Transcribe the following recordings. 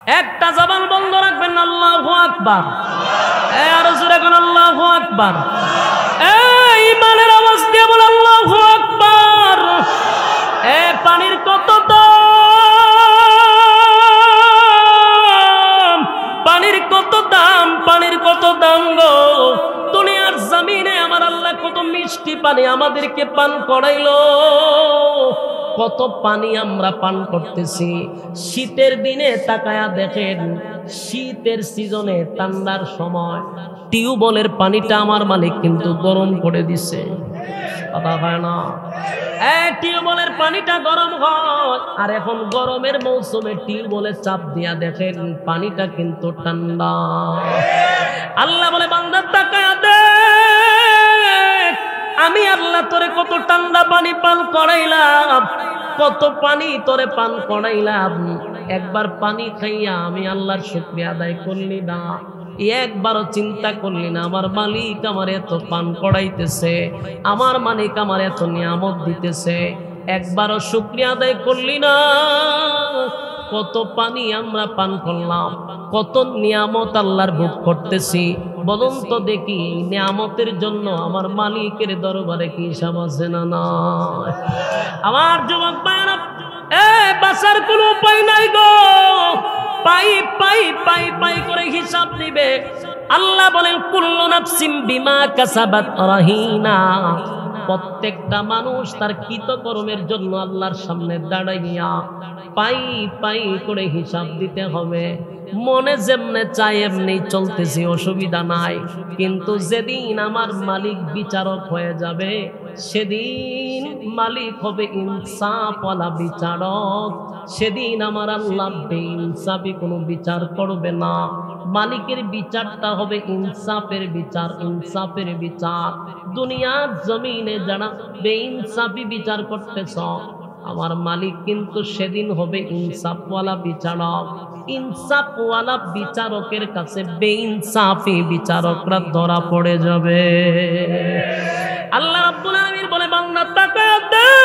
একটা জবান বন্ধ রাখবেন না, আল্লাহু আকবার। আর জোরে কোন আল্লাহু আকবার। ঈমানের আওয়াজ দিয়ে বল আল্লাহু আকবার। পানির কত দাম, পানির কত দাম, পানির কত দাম গো। দুনিয়ার জমিনে আমার আল্লাহ কত মিষ্টি পানি আমাদেরকে পান করাইলো। কত পানি আমরা পান করতেছি। শীতের দিনে তাকায়া দেখেন, শীতের সিজনে ঠান্ডার সময় টিউবওয়েলের পানিটা আমার মালিক কিন্তু গরম করে দিছে। কথা হয় না? টিউবওয়েলের পানিটা গরম হয়, আর এখন গরমের মৌসুমে টিউবওয়েলে চাপ দিয়া দেখেন পানিটা কিন্তু ঠান্ডা। আল্লাহ বলে বান্দা তাকায়া দেখ, আমি আল্লাহ তোরে কত ঠান্ডা পানি পান করাইলাম, কত পানি তোরে পান করাইলাম। একবার পানি খাইয়া আমি আল্লাহর শুকরিয়া আদায় করলি না, একবারও চিন্তা করলি না আমার মালিক আমার এত পান করাইতেছে, আমার মালিক আমার এত নিয়ামত দিতেছে, একবারও শুকরিয়া আদায় করলি না। কত পানি আমরা পান করলাম, কত নিয়ামত আল্লাহর ভোগ করতেছি। বলুন তো দেখি, নিয়ামতের জন্য আমার মালিকের দরবারে কি হিসাব আছে না নাই? আমার যুবক ভাইরা, বাঁচার কোনো উপায় নাই গো। পাই পাই পাই পাই করে হিসাব দিবে। আল্লাহ বলেন কুল্লু নাফসিম বিমা কাসাবাত রাহিনা। প্রত্যেকটা মানুষ তার কৃতকর্মের জন্য আল্লাহর সামনে দাঁড়াইয়া পাই পাই করে হিসাব দিতে হবে। মনে যেমনে চাই এমনি চলতেছি, অসুবিধা নাই। কিন্তু যেদিন আমার মালিক বিচারক হয়ে যাবে, সেদিন মালিক হবে ইনসাফওয়ালা বিচারক। সেদিন আমার আল্লাহ বেইনসাফি কোনো বিচার করবে না। মালিকের বিচারটা হবে ইনসাফের বিচার, ইনসাফের বিচার। দুনিয়ার জমিনে যারা বেইনসাফি বিচার করতেছ, আমার মালিক কিন্তু সেদিন হবে ইনসাফওয়ালা বিচারক। ইনসাফওয়ালা বিচারকের কাছে বেইনসাফি বিচারকরা ধরা পড়ে যাবে। আল্লাহ রাব্বুল আলামিন বলে বান্দা তাকায়া দেখ,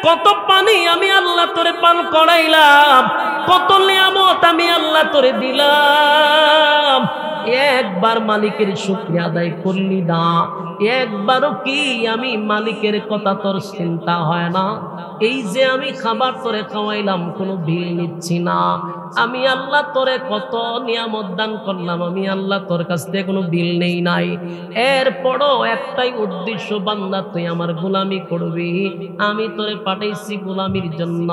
কত পানি আমি আল্লাহ তোরে পান করাইলাম, কত নিয়ামত আমি আল্লাহ তোরে দিলাম। একবার মালিকের শুকরিয়া আদায় করলি না, একবারও কি আমি মালিকের কথা তোর চিন্তা হয় না? এই যে আমি খাবার তোরে খাওয়াইলাম, কোনো বিল নিচ্ছি না। আমি আল্লাহ তোরে কত নিয়ামত দান করলাম, আমি আল্লাহ তোর কাছ থেকে কোনো বিল নেই নাই। এরপরও একটাই উদ্দেশ্য, বান্দা তুই আমার গোলামি করবি। আমি তোরে পাঠাইছি গোলামির জন্য।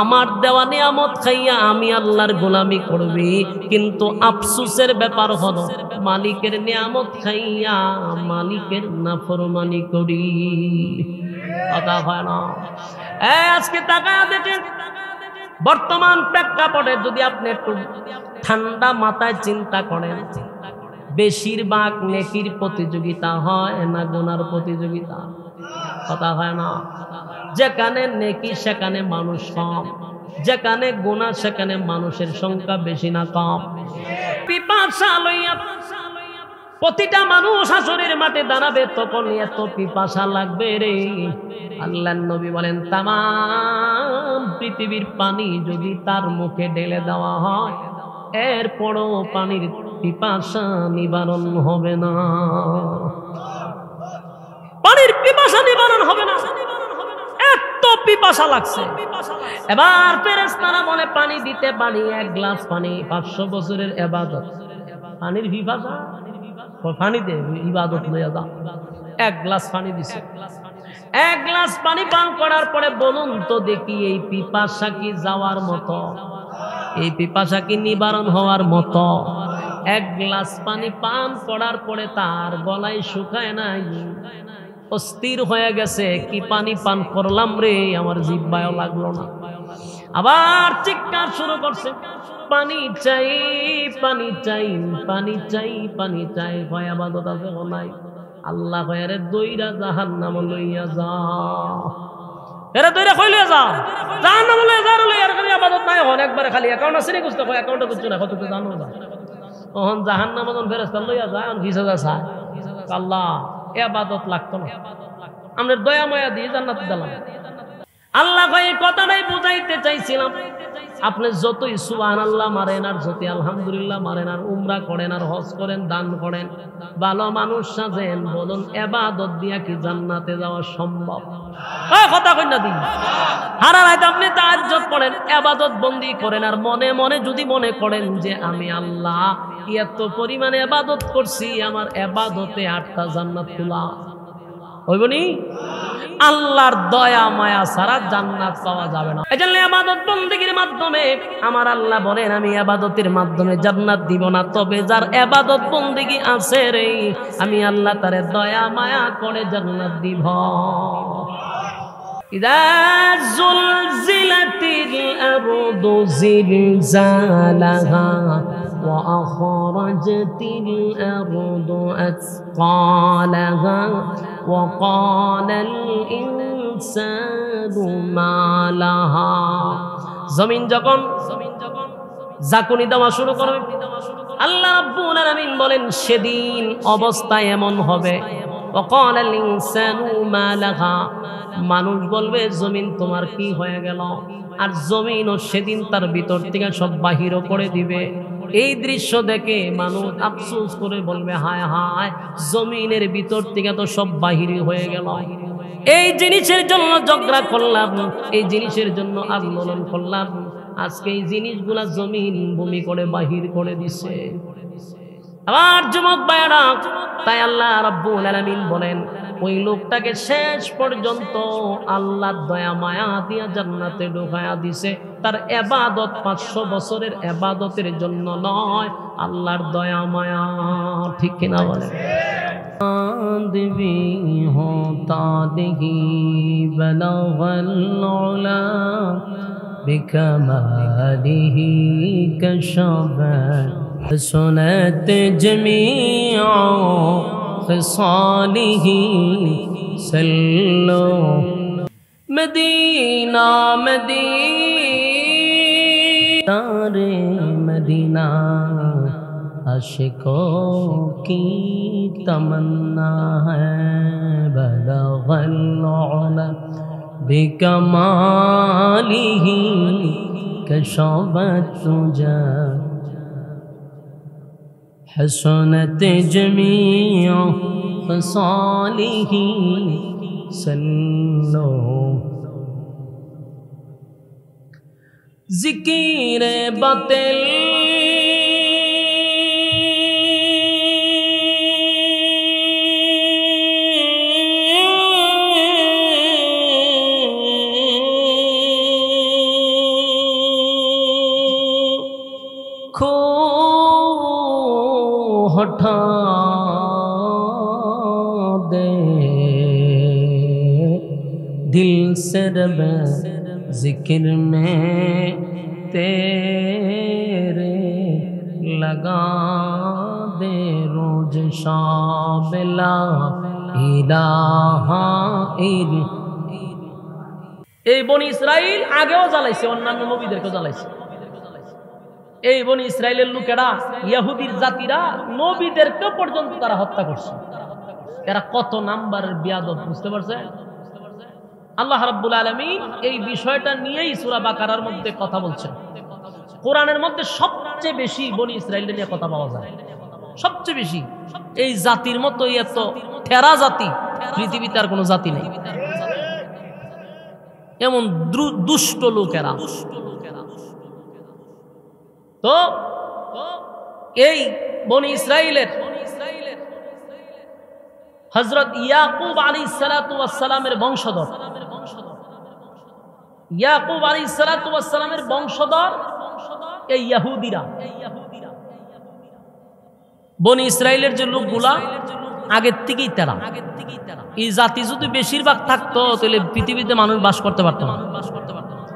আমার দেওয়া নিয়ামত খাইয়া আমি আল্লাহর গোলামি করবি। কিন্তু আফসোসের ব্যাপার হলো, মালিকের নিয়ামত খাইয়া মালিকের নাফরমানি করি। কথা হয় না? আজকে তাকায়া দেখেন, বর্তমান প্রেক্ষাপটে যদি আপনি একটু ঠান্ডা মাথায় চিন্তা করেন, বেশিরভাগ নেকির প্রতিযোগিতা হয় না গুনার প্রতিযোগিতা? কথা হয় না? যেখানে নেকি সেখানে মানুষ কম, যেখানে গুনাহ সেখানে মানুষের সংখ্যা বেশি না কম? পিপাসা লইয়া প্রতিটা মানুষ হাসরের মাঠে দাঁড়াবে, তখন এত পিপাসা লাগবে রে। আল্লাহর নবী বলেন, তামাম পৃথিবীর পানি যদি তার মুখে ঢেলে দেওয়া হয়, এরপরও পানির পিপাসা নিবারণ হবে না। পানির পিপাসা নিবারণ হবে না, এত পিপাসা লাগছে। এবার ফেরেশতারা বলে, পানি দিতে পানি, এক গ্লাস পানি 500 বছরের ইবাদত। পানির পিপাসা, পানি দে, ইবাদত লইয়া যা। এক গ্লাস পানি দিছে। এক গ্লাস পানি পান করার পরে বলুন তো দেখি, এই পিপাসা কি যাওয়ার মতো? এই পিপাসা কি নিবারণ হওয়ার মতো? এক গ্লাস পানি পান করার পরে তার গলায় শুকায় নাই, অস্থির হয়ে গেছে, কি পানি পান করলাম রে, আমার জিহ্বায়ও লাগলো না। আবার চিৎকার শুরু করছে, পানি চাই, পানি চাই, পানি চাই, পানি চাই। ভয় আবাদত আছে নাই? আল্লাহ কয়ারে দইরা জাহান্নাম লইয়া যা, এরা দইরা কই লইয়া যা, জাহান্নাম লইয়া যা। আর খালি আবাদত নাই, হন একবারে খালি অ্যাকাউন্ট আছে নি, বুঝতে কয় অ্যাকাউন্টে বুঝছো না, কত তো জানো না। তখন জাহান্নাম যখন ফেরেশতা লইয়া যায়, 20,000 চায়। আল্লাহ, এ আবাদত লাগতো না, আমাদের দয়া মায়া দিয়ে জান্নাতে দিলাম। আল্লাহ ভাই কথাটাই বুঝাইতে চাইছিলাম, আপনি যতই সুবহানাল্লাহ মারেন আর যতই আলহামদুলিল্লাহ মারেন আর উমরা করেন আর হজ করেন দান করেন ভালো মানুষ সাজেন, বলুন ইবাদত দিয়া কি জান্নাতে যাওয়া সম্ভব? কথা কই না দিন। সারা রাত আপনি তাহাজ্জুদ পড়েন, ইবাদত বন্দি করেন আর মনে মনে যদি মনে করেন যে আমি আল্লাহ এত পরিমাণে ইবাদত করছি, আমার ইবাদতে 8টা জান্নাত খোলা হইবনি? আল্লাহর দয়া মায়া ছাড়া জান্নাত পাওয়া যাবে না। এজন্য ইবাদত বন্দেগীর মাধ্যমে আমার আল্লাহ বলেন আমি ইবাদতের মাধ্যমে জান্নাত দিব না, তবে যার ইবাদত বন্দেগী আছে রে আমি আল্লাহ তারে দয়া মায়া করে জান্নাত দিব। ইযা যুলজিলাতিল আরদু জিলজালাহা ওয়া আখরাজাতিল আরদু আথকালাহা ওয়া ক্বালাল ইনসানু মা লাহা। জমিন যখন জাকুনি দেওয়া শুরু করবে, আল্লাহ রাব্বুল আলামিন বলেন সেদিন অবস্থা এমন হবে, ওয়া ক্বালাল ইনসানু মা লাহা, মানুষ বলবে জমিন তোমার কি হয়ে গেল, আর জমিনও সেদিন তার ভিতর থেকে সব বাহির করে দিবে। এই দৃশ্য দেখে মানুষ আফসোস করে বলবে হায় হায়, জমিনের ভিতর থেকে তো সব বাহির হয়ে গেল। এই জিনিসের জন্য ঝগড়া করলাম, এই জিনিসের জন্য আন্দোলন করলাম, আজকে এই জিনিসগুলা জমিন ভূমি করে বাহির করে দিছে। আবার যুবক ভাইরা, তাই আল্লাহ রাব্বুল আলামিন বলেন ওই লোকটাকে শেষ পর্যন্ত আল্লাহর দয়া মায়া দিয়া জান্নাতে ঢোকায়া দিছে। তার ইবাদত 500 বছরের ইবাদতের জন্য নয়, আল্লাহর দয়া মায়া। ঠিক কিনা বলেন? দিবি হোতা দেহি বলগল উলা বিকামালিহি কশফা حسنت جميع خصاله سلو مدینہ مدینہ مدینہ عاشقوں کی تمنا ہے بلغ العلا بکمالہ کشفت تجا حسنت جميع خصاله سلو ذکر باطل हटा दे दिल से रब जिक्र में तेरे लगा दे रोज शाबिला इलाहा इल। এই বনি ইসরাইল আগেও জ্বালাইছে, অন্যান্য নবীদেরকেও জ্বালাইছে। এই বনি ইসরাইলের লোকেরা, ইহুদির জাতিরা নবীদেরকে পর্যন্ত তারা হত্যা করছে। এরা কত নাম্বারের বিয়াদব, বুঝতে পারছে? আল্লাহ রাব্বুল আলামিন এই বিষয়টা নিয়েই সূরা বাকারার মধ্যে কথা বলছেন। কোরআনের মধ্যে সবচেয়ে বেশি বনি ইসরাইল নিয়ে কথা পাওয়া যায়, সবচেয়ে বেশি। এই জাতির মতো এত ঠেরা জাতি পৃথিবীতে আর কোনো জাতি নেই। এমন দুষ্ট লোকেরা। তো এই বনি ইসরাইলের হযরত ইয়াকুব আলাইহিস সালাতু ওয়াস সালামের বংশধর, ইয়াকুব আলাইহিস সালাতু ওয়াস সালামের বংশধর এই ইহুদিরা। বনি ইসরাইলের যে লোকগুলা আগের থেকেই তারা, এই জাতি যদি বেশিরভাগ থাকতো তাহলে পৃথিবীতে মানুষ বাস করতে পারতো না।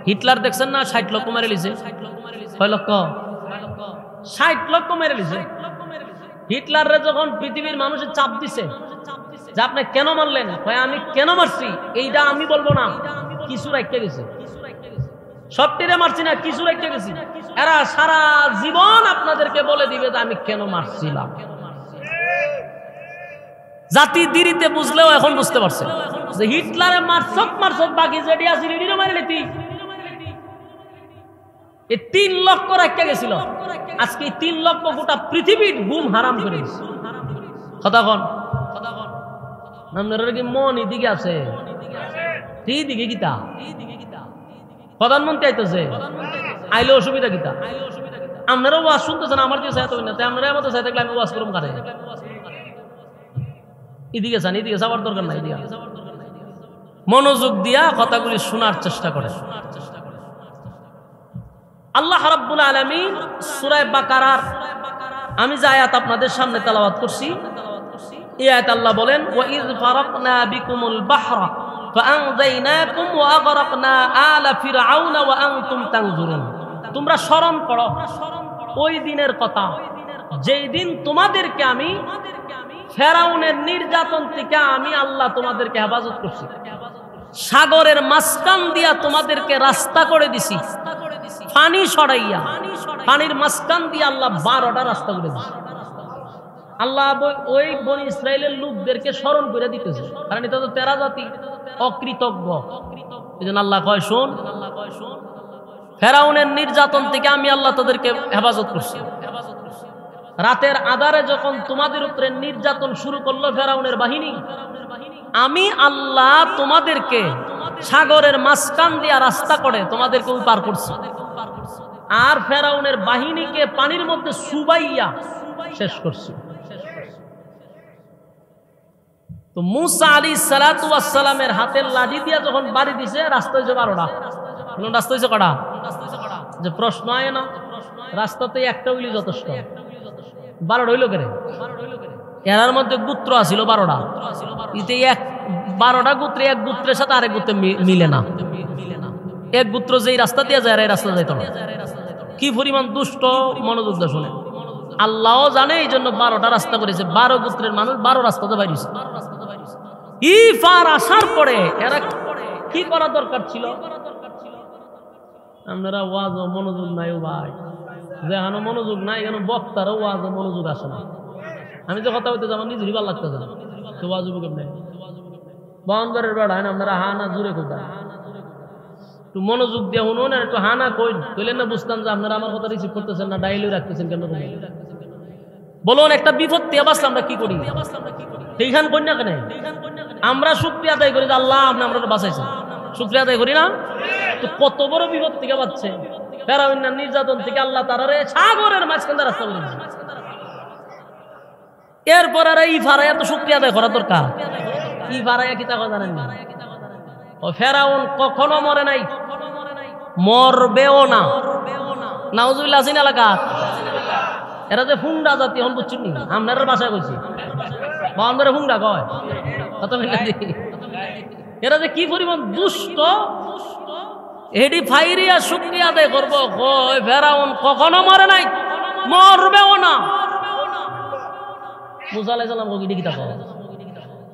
হিটলার দেখছেন না, 60 লক্ষ মেরে লিছে। 6 লক্ষ 60 লক্ষ মেরে লিছে। হিটলাররে যখন পৃথিবীর মানুষের চাপ দিছে যে আপনি কেন মারলেন, আমি কেন মারছি এইটা আমি বলবো না, কিছু রাখতে গেছে। সবটিরে মারছি না, কিছু রাখতে গেছি। এরা সারা জীবন আপনাদেরকে বলে দিবে যে আমি কেন মারছিলাম। জাতি দেরিতে বুঝলেও এখন বুঝতে পারছে যে হিটলারে মারছক বাকি যেটি আছে রেডিও মারি লেতি। এই 3 লক্ষ রাখতে গেছিল, আজকে 3 লক্ষ গোটা পৃথিবীর গুম হারাম করে দিচ্ছে। কথা কন আপনার কি মন এদিকে আছে? দিকে গীতা প্রধানমন্ত্রী আইতেছে, আইলে অসুবিধা গীতা। আপনারাও ওয়াজ শুনতেছেন, আমার দিয়ে চাইতে হবে না, তাই আপনারা আমাদের চাইতে আমি ওয়াজ করুন কারে? এদিকে চান, এদিকে যাওয়ার দরকার নাই। এদিকে মনোযোগ দিয়া কথাগুলি শোনার চেষ্টা করে। আল্লাহ রাব্বুল আলামিন সূরা বাকারার আমি যে আয়াত আপনাদের সামনে তেলাওয়াত করছি, এই আয়াত আল্লাহ বলেন, ওয়া ইয ফারাকনা বিকুমুল বাহরা ফাআনজাইনাকুম ওয়া আগরাকনা আলা ফিরআউনা ওয়া আনতুম তানজুরুন। তোমরা স্মরণ করো ওই দিনের কথা, যেই দিন তোমাদেরকে আমি ফেরাউনের নির্যাতন থেকে আমি আল্লাহ তোমাদেরকে হেফাজত করছি, সাগরের মাঝখান দিয়া তোমাদেরকে রাস্তা করে দিছি, পানি সরাইয়া পানির মাঝখান দিয়ে আল্লাহ 12টা রাস্তা করে দিছে। আল্লাহ ওই বনি ইসরায়েলের লোকদেরকে স্মরণ করে দিতেছে, কারণ এটা তো তেরা জাতি অকৃতজ্ঞ। এই জন্য আল্লাহ কয়, শোন, ফেরাউনের নির্যাতন থেকে আমি আল্লাহ তাদেরকে হেফাজত করছি। রাতের আধারে যখন তোমাদের উপরে নির্যাতন শুরু করলো ফেরাউনের বাহিনী, আমি আল্লাহ তোমাদেরকে সাগরের মাঝখান দিয়া রাস্তা করে তোমাদেরকে পার করছি, আর ফেরাউনের বাহিনীকে পানির মধ্যে সুবাইয়া শেষ করছি। তো মুসা আলাইহিস সালাতু ওয়াস সালামের হাতের লাঠি দিয়া যখন বাড়ি দিছে, রাস্তা হয়েছে 12টা। রাস্তা হয়েছে কটা? যে প্রশ্ন আয় না, রাস্তাতে একটা হইলে যথেষ্ট, 12টা হইল কেন? এরার মধ্যে গোত্র আছিল 12টা, 12টা গোত্রে এক গোত্রের সাথে আরেক গোত্রে মিলে না। এক গোত্র যেই রাস্তা দিয়ে যায়, এই রাস্তা যাইত না। কি পরিমাণ দুষ্ট! মনোযোগ দিয়ে শুনে, আল্লাহ জানে এই জন্য 12টা রাস্তা করেছে। 12 গোত্রের মানুষ 12 রাস্তাতে বাইরেছে। ইফার আসার পরে এরা কি করা দরকার ছিল? আপনারা ওয়াজ মনোযোগ নাই ভাই, যেখানে মনোযোগ নাই এখানে বক্তারও ওয়াজ মনোযোগ আসে না। আমি যে কথা বলতে আমার নিজেরই ভালো লাগতেছে না, তো ওয়াজ নেই। বাউন্ডারের বেড়া হয় না, আপনারা হা না জুড়ে খুব একটু মনোযোগ দিয়ে শুনুন, আর একটু হানা কই কইলেন না বুঝতাম যে আপনারা আমার কথা রিসিভ করতেছেন না, ডাইলিও রাখতেছেন কেন? বলুন, একটা বিপদ দিয়ে বাঁচলে আমরা কি করি? সেইখান করি না কেন? আমরা শুকরিয়া আদায় করি যে আল্লাহ আপনি আমরা বাঁচাইছেন, শুকরিয়া আদায় করি না? তো কত বড় বিপদ থেকে বাঁচছে ফেরাউনের নির্যাতন থেকে আল্লাহ তারারে সাগরের মাঝখানে রাস্তা করে দিয়েছে। এরপর আর এই ফারায় এত শুকরিয়া আদায় করা দরকার? ই ফারায় কি তা জানেন না? ও ফেরাউন কখনো মরে নাই, মরবেও না। নাউজুবিল্লাহ আছেন এলাকা? এরা যে হুন্ডা জাতি, হন বুঝছেন নি? আপনার বাসায় কইছি বাউন্ডারে হুন্ডা কয়, কত এরা যে কি পরিমাণ দুষ্ট! এডি ফাইরিয়া শুকরিয়া আদায় করবো, কয় ফেরাউন কখনো মরে নাই, মরবেও না। মুসা আলাইহিস সালাম কই কি তা কয়?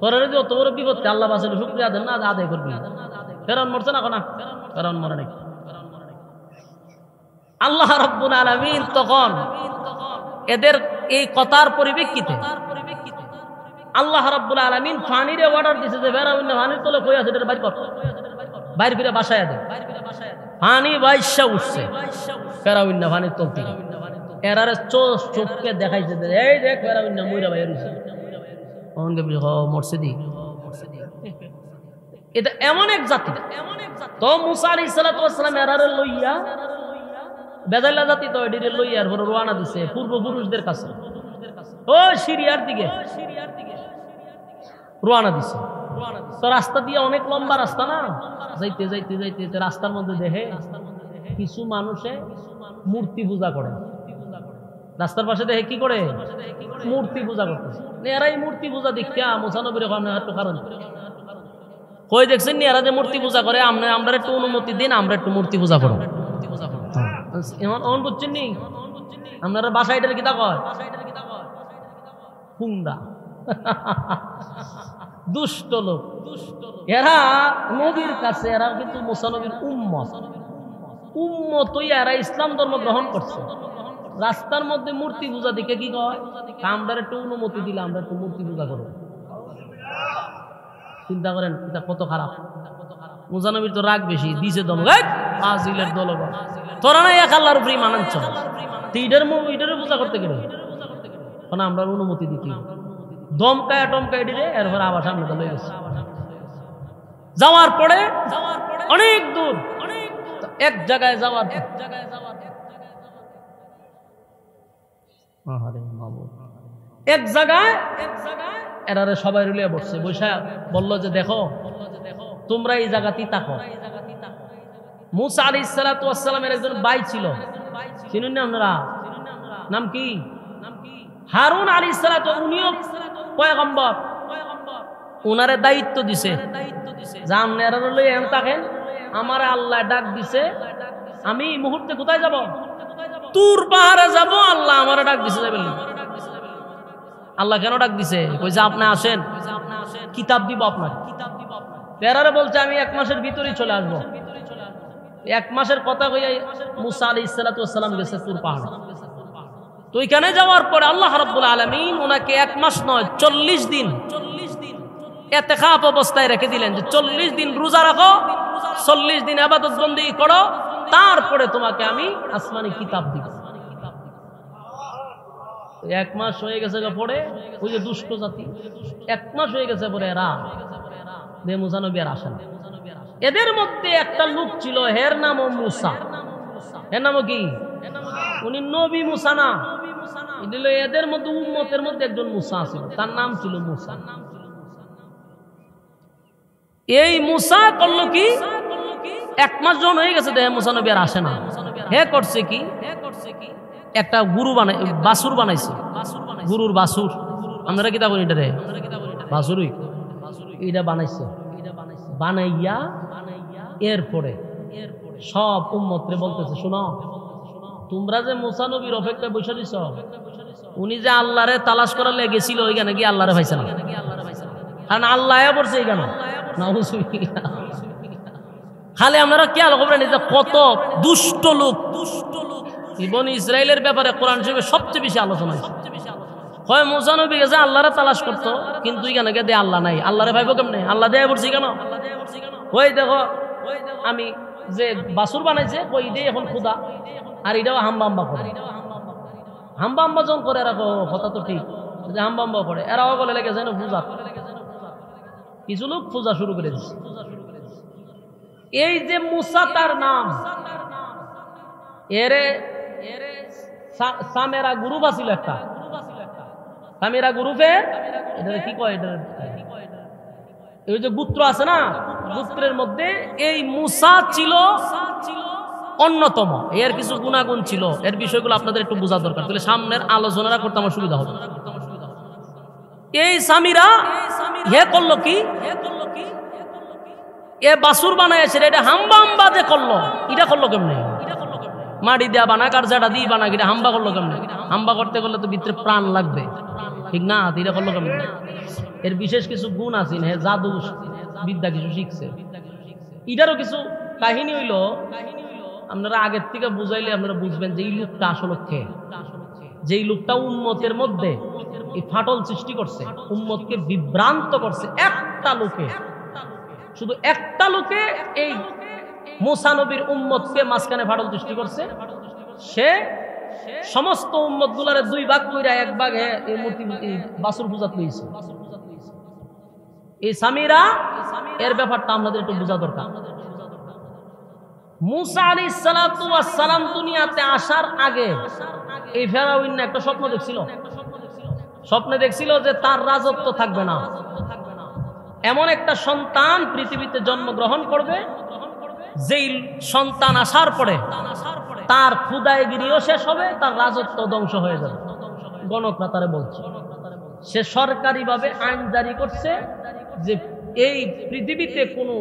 তোর যে অত বড় বিপদ আল্লাহ বাঁচাইলো, শুকরিয়া দেন না, আদায় করবি। ফেরাউন মরছে না? কোনা ফেরাউন মরে নাই। আল্লাহ রাব্বুল আলামিন তখন এদের এই কথার পরিপ্রেক্ষিতে আল্লাহ রাব্বুল আলামিন পানিরে অর্ডার দিয়েছে যে ফেরাউন পানির তলে কই আছে, এটা বাইর কর, বাইর করে বাসায় দে। পানি বাইশা উঠছে ফেরাউন পানির তল থেকে। এরারে চোখকে দেখাইছে, এই দেখ ফেরাউন মইরা বাইরে হইছে। মরছে দি। এটা এমন এক জাতি। তো মুসা আলাইহিস সালাতু ওয়াস সালাম এরারে লইয়া, বেজাল্লা জাতি তো এডিরে লইয়া এরপর রওনা দিছে পূর্বপুরুষদের কাছে, ও সিরিয়ার দিকে রওনা দিছে। তো রাস্তা দিয়ে অনেক লম্বা রাস্তা না, যাইতে যাইতে যাইতে রাস্তার মধ্যে দেখে কিছু মানুষে মূর্তি পূজা করে। রাস্তার পাশে দেখে কি করে? মূর্তি পূজা করতেছে। এরাই মূর্তি পূজা দেখিয়া মুসা নবীর কারণ কই দেখছেন নি, এরা যে মূর্তি পূজা করে, আমরা একটু অনুমতি দিন, আমরা একটু মূর্তি পূজা করো। এমন বুঝছেন নি? আপনারা বাসাইটার কিতা কয়? হুন্ডা। দুষ্ট লোক এরা নবীর কাছে, এরা কিন্তু মুসা নবীর উম্মত। উম্মতই এরা ইসলাম ধর্ম গ্রহণ করছে। রাস্তার মধ্যে মূর্তি পূজা দিকে কি কয়? আমরা একটু অনুমতি দিলে আমরা একটু মূর্তি পূজা করবো। চিন্তা করেন এটা কত খারাপ। মুসা নবীর তো রাগ বেশি, দিছে দল ফাজিলের দল, তোরা না এক আল্লাহর উপরেই মানাচ্ছ, ইটার পূজা করতে গেলে কারণ আমরা অনুমতি দিচ্ছি, দমকায় টমকায় দিলে এরপর আবার সামনে চলে গেছে। যাওয়ার পরে অনেক দূর এক জায়গায় যাওয়ার এক জায়গায় এরারে সবাই রুলিয়ে বসছে, বৈশা বলল যে দেখো তোমরা এই জায়গাতেই থাকো। মুসা আলাইহিস সালাতু ওয়াস সালামের একজন ভাই ছিল, চিনেন না আপনারা? নাম কি? হারুন আলাইহিস সালাতু, উনিও পয়গম্বর। উনারে দায়িত্ব দিছে যে আপনারা লইয়া এম থাকেন, আমারে আল্লাহ ডাক দিছে, আমি এই মুহূর্তে কোথায় যাব? তুর পাহাড়ে যাব। আল্লাহ আমারে ডাক দিছে যাবেন। আল্লাহ কেন ডাক দিছে? কইছে আপনি আসেন, কিতাব দিব আপনার। পেরারে বলছে আমি 1 মাসের ভিতরেই চলে আসবো। 1 মাসের কথা কইয়া মুসা আলাইহিস সালাতু ওয়াস সালাম গেছে তুর পাহাড়ে। তো ওইখানে যাওয়ার পরে আল্লাহ রাব্বুল আলামিন ওনাকে 1 মাস নয় 40 দিন ইতিকাফ অবস্থায় রেখে দিলেন যে 40 দিন রোজা রাখো, 40 দিন ইবাদত বন্দেগী করো, তারপরে তোমাকে আমি আসমানি কিতাব দিব। 1 মাস হয়ে গেছে পরে ওই যে দুষ্ট জাতি, 1 মাস হয়ে গেছে পরে এরা মুসা নবী আর আসেন। এদের মধ্যে একটা লোক ছিল, এর নামও মুসা। এর নামও কি? উনি নবী মুসা না, এদের মধ্যে উম্মতের মধ্যে একজন মুসা ছিল, তার নাম ছিল মুসা। এই মুসা করলো কি, 1 মাস যখন হয়ে গেছে দেখে মুসা নবী আর আসে না। হে করছে কি, একটা গুরু বাসুর বানাইছে, গুরুর বাসুর। আপনারা কিতা করি এটা রে বাসুরই, এটা বানাইছে। বানাইয়া এরপরে সব উম্মতরে বলতেছে শোনো, তোমরা যে মুসা নবীর অপেক্ষায় বসে দিছ, উনি যে আল্লাহরে তালাশ করার লেগেছিল ওইখানে কি আল্লাহরে পাইছে না? কারণ আল্লাহ পড়ছে এইখানে না। খালি আপনারা খেয়াল করবেন যে কত দুষ্ট লোক। বনি ইসরাইলের ব্যাপারে কোরআন শরীফে সবচেয়ে বেশি আলোচনা হয়েছে। হয় মুসা নবী গেছে আল্লাহরে তালাশ করতো, কিন্তু এখানে গিয়ে দিয়ে আল্লাহ নাই, আল্লাহরে ভাইব কেমনে? আল্লাহ দেয়া পড়ছি কেন? ওই দেখো আমি যে বাসুর বানাইছে ওই এটাই এখন খুদা, আর এটাও হাম্বা হাম্বা করে। হাম্বা হাম্বা যখন করে এরা কথা তো ঠিক, যে হাম্বা হাম্বা করে এরাও বলে লেগেছে না পূজা। কিছু লোক পূজা শুরু করে দিচ্ছে। এই যে মুসা তার নাম, এরে সামেরা গ্রুপ আছিল একটা, সামেরা গ্রুপে এটা কি কয়, এটা এই যে গোত্র আছে না, গোত্রের মধ্যে এই মুসা ছিল অন্যতম। এর কিছু গুণাগুণ ছিল, এর বিষয়গুলো আপনাদের একটু বোঝা দরকার, তাহলে সামনের আলোচনাটা করতে আমার সুবিধা হবে। এই সামিরা হে করলো কি, এ বাসুর বানাইছে, এটা হাম্বা হাম্বা যে করলো, এটা করলো কেমনে? মাটি দেয়া বানা, কার জাটা দিয়ে বানা, এটা হাম্বা করলো কেমনে? হাম্বা করতে গেলে তো ভিতরে প্রাণ লাগবে, ঠিক না? এটা করলো কেমনে? এর বিশেষ কিছু গুণ আছে, হে জাদু বিদ্যা কিছু শিখছে। এটারও কিছু কাহিনী হইল, আপনারা আগের থেকে বুঝাইলে আপনারা বুঝবেন যে এই লোকটা আসলে কে। যেই লোকটা উম্মতের মধ্যে এই ফাটল সৃষ্টি করছে, উম্মতকে বিভ্রান্ত করছে, একটা লোকে, শুধু একটা লোকে এই মুসা নবীর উম্মতকে মাঝখানে ফাটল সৃষ্টি করছে। সে সমস্ত উম্মত গুলারে 2 ভাগ কইরা 1 ভাগ এই মূর্তি বাসুর পূজা লইছে। এই সামিরা এর ব্যাপারটা আমাদের একটু বোঝা দরকার। মুসা আলাইহিস সালাতু ওয়াস সালাম দুনিয়াতে আসার আগে এই ফেরাউন একটা স্বপ্ন দেখছিল। স্বপ্নে দেখছিল যে তার রাজত্ব থাকবে না, এমন একটা সন্তান পৃথিবীতে জন্মগ্রহণ করবে, যেই সন্তান আসার পরে তার খুদাইগিরিও শেষ হবে, তার রাজত্ব ধ্বংস হয়ে যাবে। গণকরা তারে বলছে, সে সরকারিভাবে আইন জারি করছে যে এই পৃথিবীতে কোনো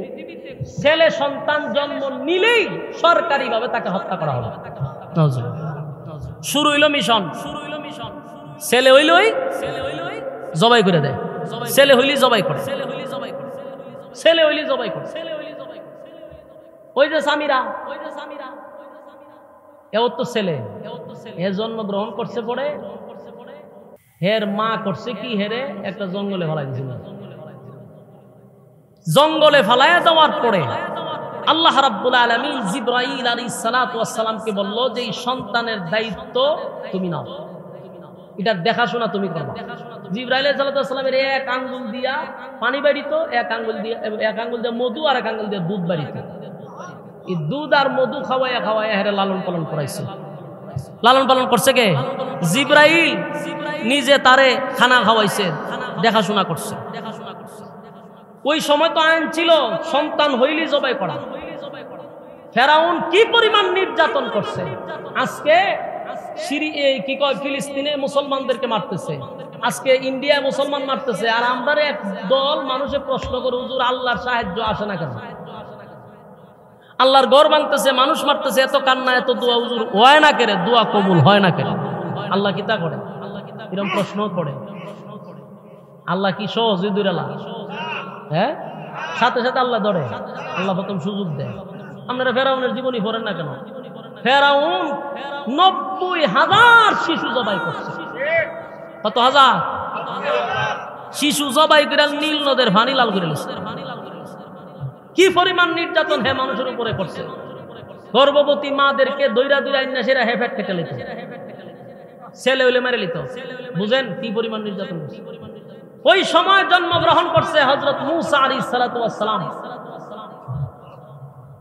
ছেলে সন্তান জন্ম নিলেই সরকারিভাবে তাকে হত্যা করা হবে। শুরু হইল মিশন, ছেলে হইলই জবাই করে দেয়, ছেলে হইলি জবাই করে, ছেলে হইলি জবাই করে। ওই যে সামিরা, এও তো ছেলে, এ জন্মগ্রহণ করছে পরে হের মা করছে কি, হেরে একটা জঙ্গলে ফেলাই দিয়েছিল। জঙ্গলে ফালায়া দেওয়ার পরে আল্লাহ রাব্বুল আলামিন জিবরাইল আলাইহিস সালাতু ওয়াস সালামকে বলল যে এই সন্তানের দায়িত্ব তুমি নাও, এটা দেখাশোনা তুমি করবা। জিবরাইল আলাইহিস সালাতু ওয়াস সালামের এক আঙ্গুল দিয়া পানি বাড়িত, এক আঙ্গুল দিয়ে মধু, আর এক আঙ্গুল দিয়ে দুধ বাড়িত। এই দুধ আর মধু খাওয়াইয়া খাওয়াইয়া হেরে লালন পালন করাইছে। লালন পালন করছে কে? জিবরাইল নিজে তারে খানা খাওয়াইছে, দেখাশোনা করছে। ওই সময় তো আইন ছিল সন্তান হইলি জবাই করা। ফেরাউন কি পরিমাণ নির্যাতন করছে। আজকে কি কয় ফিলিস্তিনে মুসলমানদেরকে মারতেছে, আজকে ইন্ডিয়ায় মুসলমান মারতেছে, আর আমরা এক দল মানুষে প্রশ্ন করে হুজুর আল্লাহর সাহায্য আসে না কেন? আল্লাহর ঘর ভাঙতেছে, মানুষ মারতেছে, এত কান্না এত দোয়া, হুজুর হয় না কেন? দোয়া কবুল হয় না কেন? আল্লাহ কি তা করে? এরকম প্রশ্ন করে। আল্লাহ কি সহজ? হ্যাঁ, সাথে সাথে আল্লাহ ধরে, আল্লাহ প্রথম সুযোগ দেয়। আপনারা ফেরাউনের জীবনী পড়েন না কেন? ফেরাউন 90,000 শিশু জবাই করছে। কত হাজার শিশু জবাই করে নীল নদের পানি লাল করে দিয়েছে। কি পরিমাণ নির্যাতন হে মানুষের উপরে করছে। গর্ভবতী মাদেরকে দইরা দইরা সেরা হেফেট কেটে লিত, ছেলে হইলে মেরে লিত। বুঝেন কি পরিমাণ নির্যাতন করছে। ওই সময় জন্মগ্রহণ করছে হযরত মূসা আলাইহিস সালাতু ওয়াস সালাম।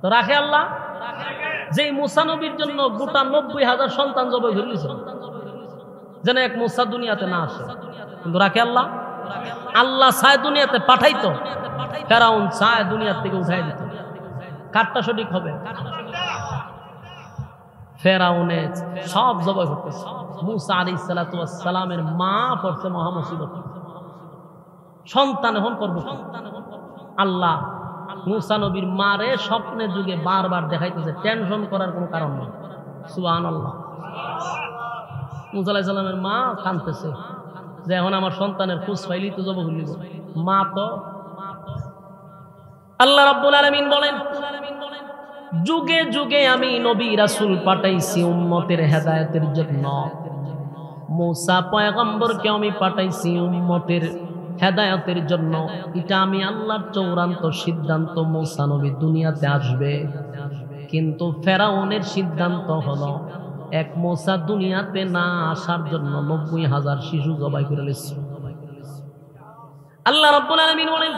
তো রাখে আল্লাহ যে মূসা নবীর জন্য গোটা 90,000 সন্তান জবাই করে দিয়েছে, যেন এক মূসা দুনিয়াতে না আসে। কিন্তু রাখে আল্লাহ, আল্লাহ চায় দুনিয়াতে পাঠাইতো, ফেরাউন চায় দুনিয়া থেকে উঠাই দিত। কারটা সঠিক হবে? ফেরাউনে সব জবাই করতেছে। মূসা আলাইহিস সালাতু ওয়াস সালামের মা পড়ছে মহা মুসিবত, সন্তান এখন করবো। আল্লাহ মূসা নবীর মারে স্বপ্নে যুগে বারবার দেখাইতেছে, টেনশন করার কোনো কারণ নেই। সুবহানাল্লাহ। মূসা আলাইহিস সালামের মা কাঁদতেছে যে এখন আমার সন্তানের খোঁজ পাইলেই তো জবাই করব। মা তো আল্লাহ রাব্বুল আলামিন বলেন, যুগে যুগে আমি নবী রাসূল পাঠাইছি উম্মতের হেদায়েতের জন্য। মূসা পয়গম্বরকে আমি পাঠাইছি উম্মতের হেদায়েতের জন্য। এটা আমি আল্লাহর চূড়ান্ত সিদ্ধান্ত, মূসা নবী দুনিয়াতে আসবে। কিন্তু ফেরাউনের সিদ্ধান্ত হলো এক মূসা দুনিয়াতে না আসার জন্য 90,000 শিশু জবাই করে দিয়েছে। আল্লাহ রাব্বুল আলামিন বলেন,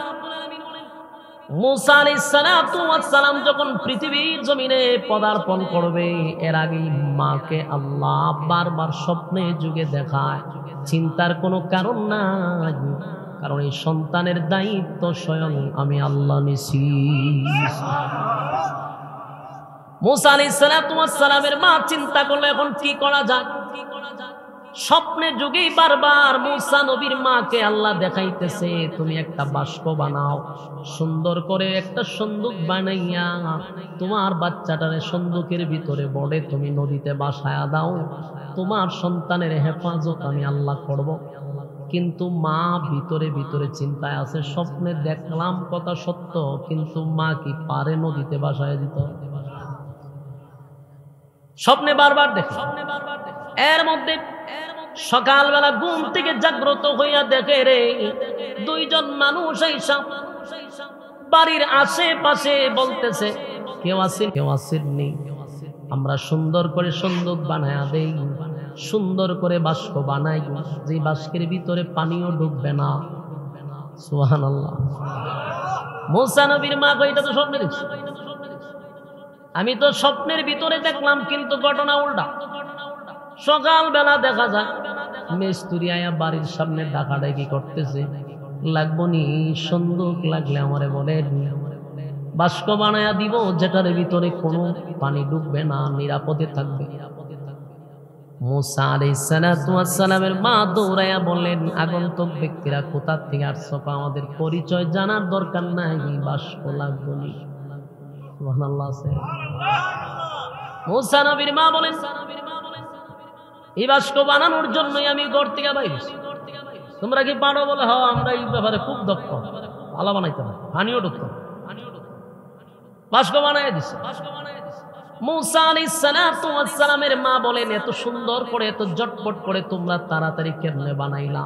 মূসা আলাইহিস সালাতু ওয়াস সালাম যখন পৃথিবীর জমিনে পদার্পণ করবে, এর আগে মাকে আল্লাহ বারবার স্বপ্নে যুগে দেখায়। চিন্তার কোনো কারণ নাই, কারণ এই সন্তানের দায়িত্ব স্বয়ং আমি আল্লাহ নিছি। মূসা আলাইহিস সালাতু ওয়াস সালামের মা চিন্তা করলো এখন কি করা যায়। স্বপ্নে যুগেই বারবার মূসা নবীর মাকে আল্লাহ দেখাইতেছে, তুমি একটা বাস্ক বানাও, সুন্দর করে একটা সন্দুক বানাইয়া তোমার বাচ্চাটারে সন্দুকের ভিতরে বড়ে তুমি নদীতে বাসায়া দাও, তোমার সন্তানের হেফাজত আমি আল্লাহ করব। কিন্তু মা ভিতরে ভিতরে চিন্তায় আছে, স্বপ্নে দেখলাম কথা সত্য, কিন্তু মা কি পারে নদীতে বাসায় দিত? স্বপ্নে বারবার দেখে। এর মধ্যে সকালবেলা ঘুম থেকে জাগ্রত হইয়া দেখে রে দুইজন মানুষ আইসা বাড়ির আশেপাশে বলতেছে, কেউ আছেন? কেউ আসেননি। আমরা সুন্দর করে সন্দুক বানায়া দেই, সুন্দর করে বাস্ক বানাই, যে বাস্কের ভিতরে পানিও ঢুকবে না। সুবহানাল্লাহ। মূসা নবীর মা কই, এটা তো স্বপ্নে দেখছি, আমি তো স্বপ্নের ভিতরে দেখলাম, কিন্তু ঘটনা উল্টা। সকালবেলা দেখা যায় মিস্ত্রি আয়া বাড়ির সামনে ডাকাডাকি করতেছে, লাগবো নি সন্দুক, লাগলে আমারে বলেন, বাস্ক বানায়া দিব যেটার ভিতরে কোনো পানি ঢুকবে না, নিরাপদে থাকবে। মূসা আলাইহিস সালাতু ওয়াস সালামের মা দৌড়াইয়া বললেন, আগন্তুক ব্যক্তিরা কোথা থেকে আসছো, আমাদের পরিচয় জানার দরকার নাই, বাস্ক লাগবো নি। সুবহানাল্লাহ। মূসা নবীর মা বলেন, এই বাস্ক বানানোর জন্যই আমি ঘর থেকে বাইরেছি। তোমরা কি পারো? বলে হ্যাঁ, আমরা এই ব্যাপারে খুব দক্ষ, ভালো বানাইতে পারি, পানিও ঢুকতো। বাস্ক বানাই দিছে। মূসা আলাইহিস সালাতু ওয়াস সালামের মা বলেন, এত সুন্দর করে এত ঝটপট করে তোমরা তাড়াতাড়ি কেমনে বানাইলা?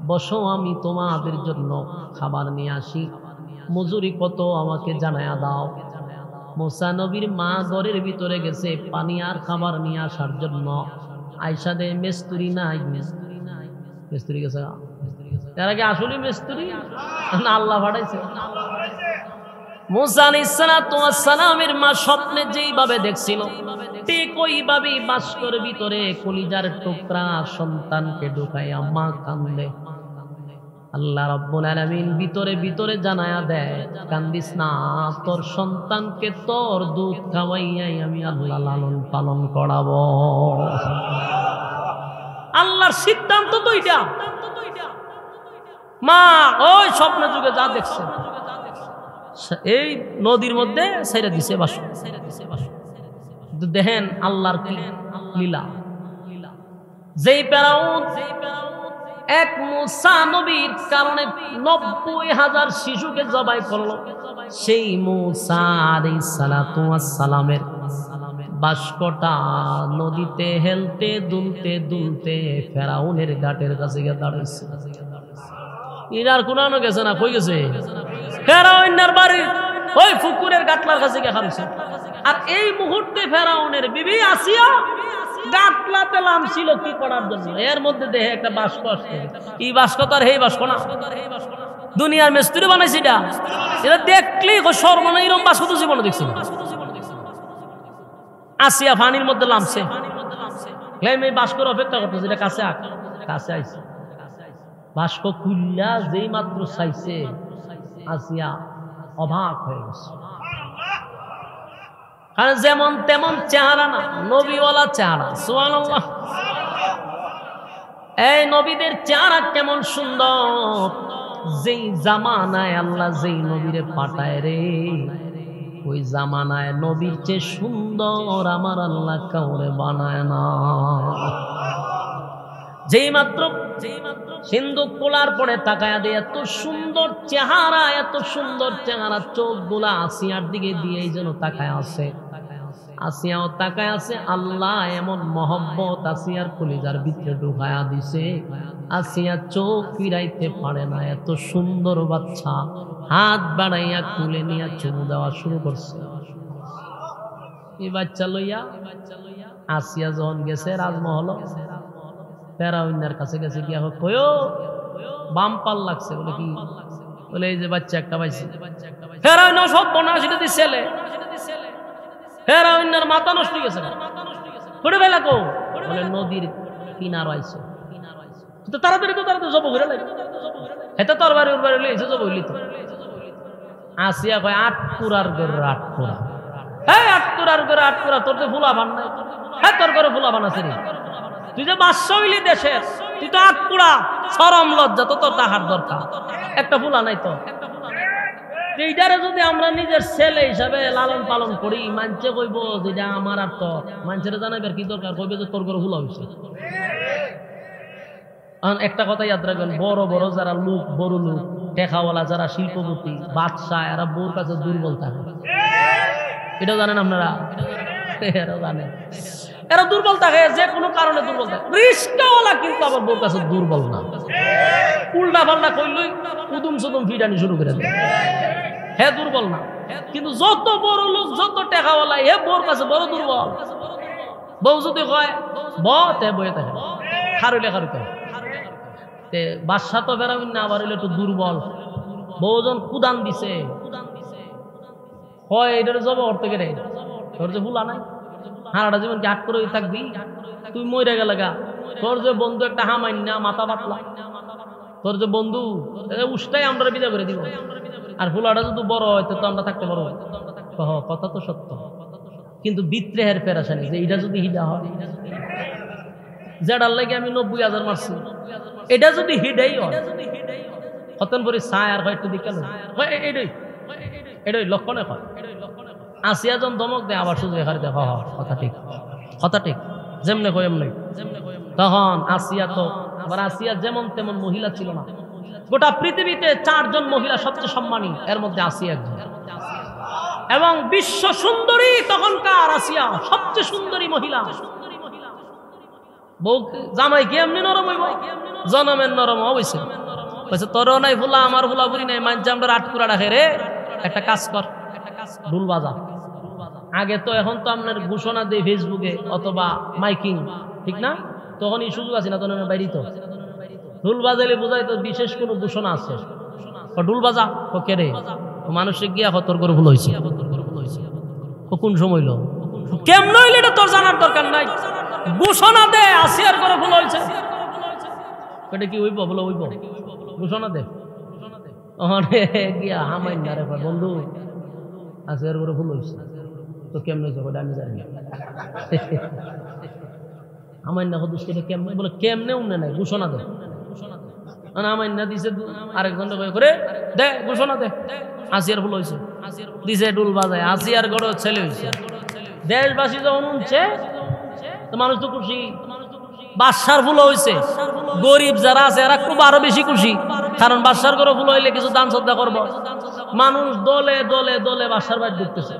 বসো, আমি তোমাদের জন্য খাবার নিয়ে আসি। মজুরি কত আমাকে জানায়া দাও। মুসা নবীর মা ঘরের ভিতরে গেছে পানি আর খাবার নিয়ে আসার জন্য। আয়সা দে মিস্ত্রি নাই, মিস্ত্রি গেছে। এর আগে আসলে মিস্ত্রি না আল্লাহ পাঠাইছে। মুসা আলাইহিস সালামের মা স্বপ্নে যেইভাবে দেখছিল ঠিক ওইভাবে বাস্কর ভিতরে কলিজার টুকরা সন্তানকে ঢুকাইয়া মা কান্দে। আল্লাহ রাব্বুল আলামিন ভিতরে ভিতরে জানায়া দেয়, কান্দিস না, তোর সন্তানকে তোর দুধ খাওয়াইয়াই আমি আল্লাহ লালন পালন করাবো। আল্লাহর সিদ্ধান্ত তো এটা। মা ওই স্বপ্ন যুগে যা দেখছে এই নদীর মধ্যে ছেড়ে দিছে বাসু। দেখেন আল্লাহর কি লীলা। যেই ফেরাউন এক মুসা নবীর কারণে ৯০,০০০ শিশুকে জবাই করলো, সেই মুসা আলাইহিস সালাতু ওয়াস সালামের বাস্কটা নদীতে হেলতে দুলতে দুলতে ফেরাউনের ঘাটের কাছে গিয়ে দাঁড়াইছে। ইনার কোনানো গেছে না, কই গেছে? ফেরাউনের বাড়ি ওই পুকুরের গাটলার কাছে গিয়ে খাচ্ছে। আর এই মুহূর্তে ফেরাউনের বিবি আসিয়া গাটলাতে নামছিল কি করার জন্য। এর মধ্যে দেখে একটা বাস্ক আসছে। এই বাস্ক তো আর এই বাস্ক না, দুনিয়ার মিস্ত্রি বানাইছে এটা। এটা দেখলেই সর্বনা এরকম বাস্ক তো জীবনে দেখছি না। আসিয়া পানির মধ্যে নামছে, এই বাস্কর অপেক্ষা করতেছে, যেটা কাছে কাছে আইছে। বাস্ক খুললা যেই মাত্র চাইছে আসিয়া অবাক হয়ে গেছে। কারণ যেমন তেমন চেহারা না, নবীওয়ালা চেহারা। সুবহানাল্লাহ। এই নবীদের চেহারা কেমন সুন্দর। যেই জামানায় আল্লাহ যেই নবীরে পাঠায় রে, ওই জামানায় নবীর চেয়ে সুন্দর আমার আল্লাহ কাউরে বানায় না। যেই মাত্র সিন্ধুক খোলার পরে তাকায়া দিয়ে এত সুন্দর চেহারা, এত সুন্দর চেহারা, চোখ গুলা আসিয়ার দিকে দিয়েই যেন তাকায় আছে। আসিয়াও তাকায় আছে। আল্লাহ এমন মহব্বত আসিয়ার কলিজার ভিতরে ঢুকায়া দিছে, আসিয়া চোখ ফিরাইতে পারে না। এত সুন্দর বাচ্চা হাত বাড়াইয়া কুলে নিয়ে চুমু দেওয়া শুরু করছে। এই বাচ্চা লইয়া আসিয়া যখন গেছে রাজমহল, ফেরাউনের কাছে গেছে, গিয়া কয়ো বাম্পার লাগছে। বলে কি? বলে এই যে বাচ্চা একটা পাইছে। ফেরাউন সব বনাশিটা দি ছেলে। ফেরাউনের মাথা নষ্ট হয়ে গেছে। ছোট বেলা কো বলে নদীর কিনার আইছে। তো তাড়াতাড়ি জব ঘুরে লাগে। এটা তোর বাড়ি ওর বাড়ি লইছে, জব হইলি তো। আসিয়া কয় ৮ কুরার গরুর ৮ কুরা। হ্যাঁ ৮ কুরার গরু ৮ কুরা, তোর তো ফুলা বান নাই। হ্যাঁ তোর ঘরে ফুলা বান আছে রে। তুই যে বাদশা হইলি দেশের, তুই তো ৮ কুড়া, শরম লজ্জা তো তোর দেখার দরকার। একটা ফুলা নাই তো। এইটারে যদি আমরা নিজের ছেলে হিসাবে লালন পালন করি, মানুষে কইব যেটা আমার আর তোর। মানুষের জানাইবার কি দরকার? কইবে যে তোর ঘরে ফুলা হয়েছে। একটা কথা ইয়াদ রাখবেন, বড় বড় যারা লোক, বড় লোক, টেকাওয়ালা যারা শিল্পপতি, বাদশা, এরা বউর কাছে দুর্বল থাকে। এটা জানেন আপনারা? এরা জানেন, এরা দুর্বল থাকে, যে কোনো কারণে দুর্বল থাকে। রিস্কাওয়ালা কিন্তু আবার বউর কাছে দুর্বল না। উল্টা পাল্টা কইলই কুদুম সুদুম ফিরানি শুরু করে দেয়। হ্যাঁ দুর্বল না, কিন্তু যত বড় লোক, যত টেকাওয়ালা, হে বউর কাছে বড় দুর্বল। বউ যদি কয় তে বয়ে থাকে, খারুলে খারুতে। বাদশা তো ফেরাউন না, আবার একটু দুর্বল। বউজন কুদান দিছে, হয় এটার জব করতে গেলে তোর যে ভুলা নাই, হারাটা জীবন কি ৮ করে থাকবি? তুই মরে গেলে গা। তোর যে বন্ধু একটা হামাইন না, মাথা পাতলা, তোর যে বন্ধু উষ্টাই আমরা বিদা করে দিব। আর ফুলাটা যদি বড় হয় তো আমরা থাকতে পারবো। কথা তো সত্য, কিন্তু বিত্রেহের পেরাশানি যে এটা যদি হিডা হয়, যেটার লাগে আমি ৯০,০০০ মারছি, এটা যদি হিডাই হয়, কতন পরে ছায় আর একটু দিকে এটাই লক্ষণে হয়। আসিয়া যখন দমক দেয়, আবার শুধু এখানে দেখ কথা ঠিক, কথা ঠিক, যেমনে কয় এমনি। তখন আসিয়া তো আবার আসিয়া যেমন তেমন মহিলা ছিল না। গোটা পৃথিবীতে ৪ জন মহিলা সবচেয়ে সম্মানী, এর মধ্যে আসিয়া একজন। এবং বিশ্ব সুন্দরী তখনকার আসিয়া সবচেয়ে সুন্দরী মহিলা। বউ জামাই কি এমনি নরম হইব? জনমের নরম হইছে। বলছে তোরও নাই ফুলা আমার ফুলা বুড়ি নাই মানছে আমরা আটকুরা রাখে রে একটা কাজ কর ঢুল বাজা আগে তো এখন তো আপনার ঘোষণা দেয় ফেসবুকে অথবা মাইকিং ঠিক না তখন এই সুযোগ আছে না তখন বাইরে তো ঢুল বাজাইলে বোঝাই তো বিশেষ কোনো ঘোষণা আছে ঢুল বাজা কে রে মানুষে গিয়া তোর করে ভুল হয়েছে কোন সময় লো কেমন হইলে এটা তোর জানার দরকার নাই ঘোষণা দে আসিয়ার করে ভুল হয়েছে এটা কি হইব বলো হইব ঘোষণা দে গিয়া হামাই না রে বন্ধু আসিয়ার করে ভুল হয়েছে তো কেমন হয়েছে ওটা আমি জানি আমার না হদুস কেমনে বলে কেমনে উন্নয় নাই ঘোষণা দে আমার না দিছে আরেকজন করে দে ঘোষণা দে আসিয়ার ভুল হয়েছে দিছে ডুল বাজায় আসিয়ার গড় ছেলে হয়েছে দেশবাসী যখন উঠছে তো মানুষ তো খুশি বাদশার ভুল হয়েছে গরিব যারা আছে এরা খুব আরো বেশি খুশি কারণ বাদশার গড় ভুল হইলে কিছু দান শ্রদ্ধা করবো মানুষ দলে দলে দলে বাদশার বাড়ি ঢুকতেছে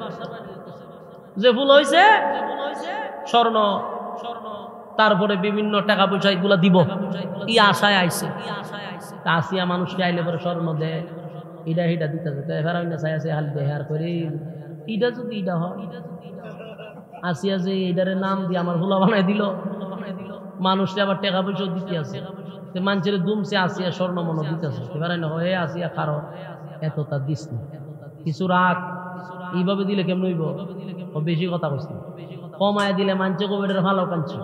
যে ভুল হয়েছে স্বর্ণ তারপরে বিভিন্ন টাকা পয়সা এগুলা দিব ই আশায় আইছে আসিয়া মানুষকে আইলে পরে স্বর্ণ দেয় ইটা হিটা দিতেছে চাই হাল দেহার করে ইটা যদি ইটা হয় আসিয়া যে এটারে নাম দিয়ে আমার ভুলা বানাই দিল মানুষকে আবার টাকা পয়সা দিতে আছে মানুষের দুমছে আসিয়া স্বর্ণ মনে দিতেছে এবার হে আসিয়া কারো এত তা দিস না কিছু রাখ এইভাবে দিলে কেমন হইব বেশি কথা কইস না কমায় দিলে মানছে কোভিডের ভালো কাঁদছে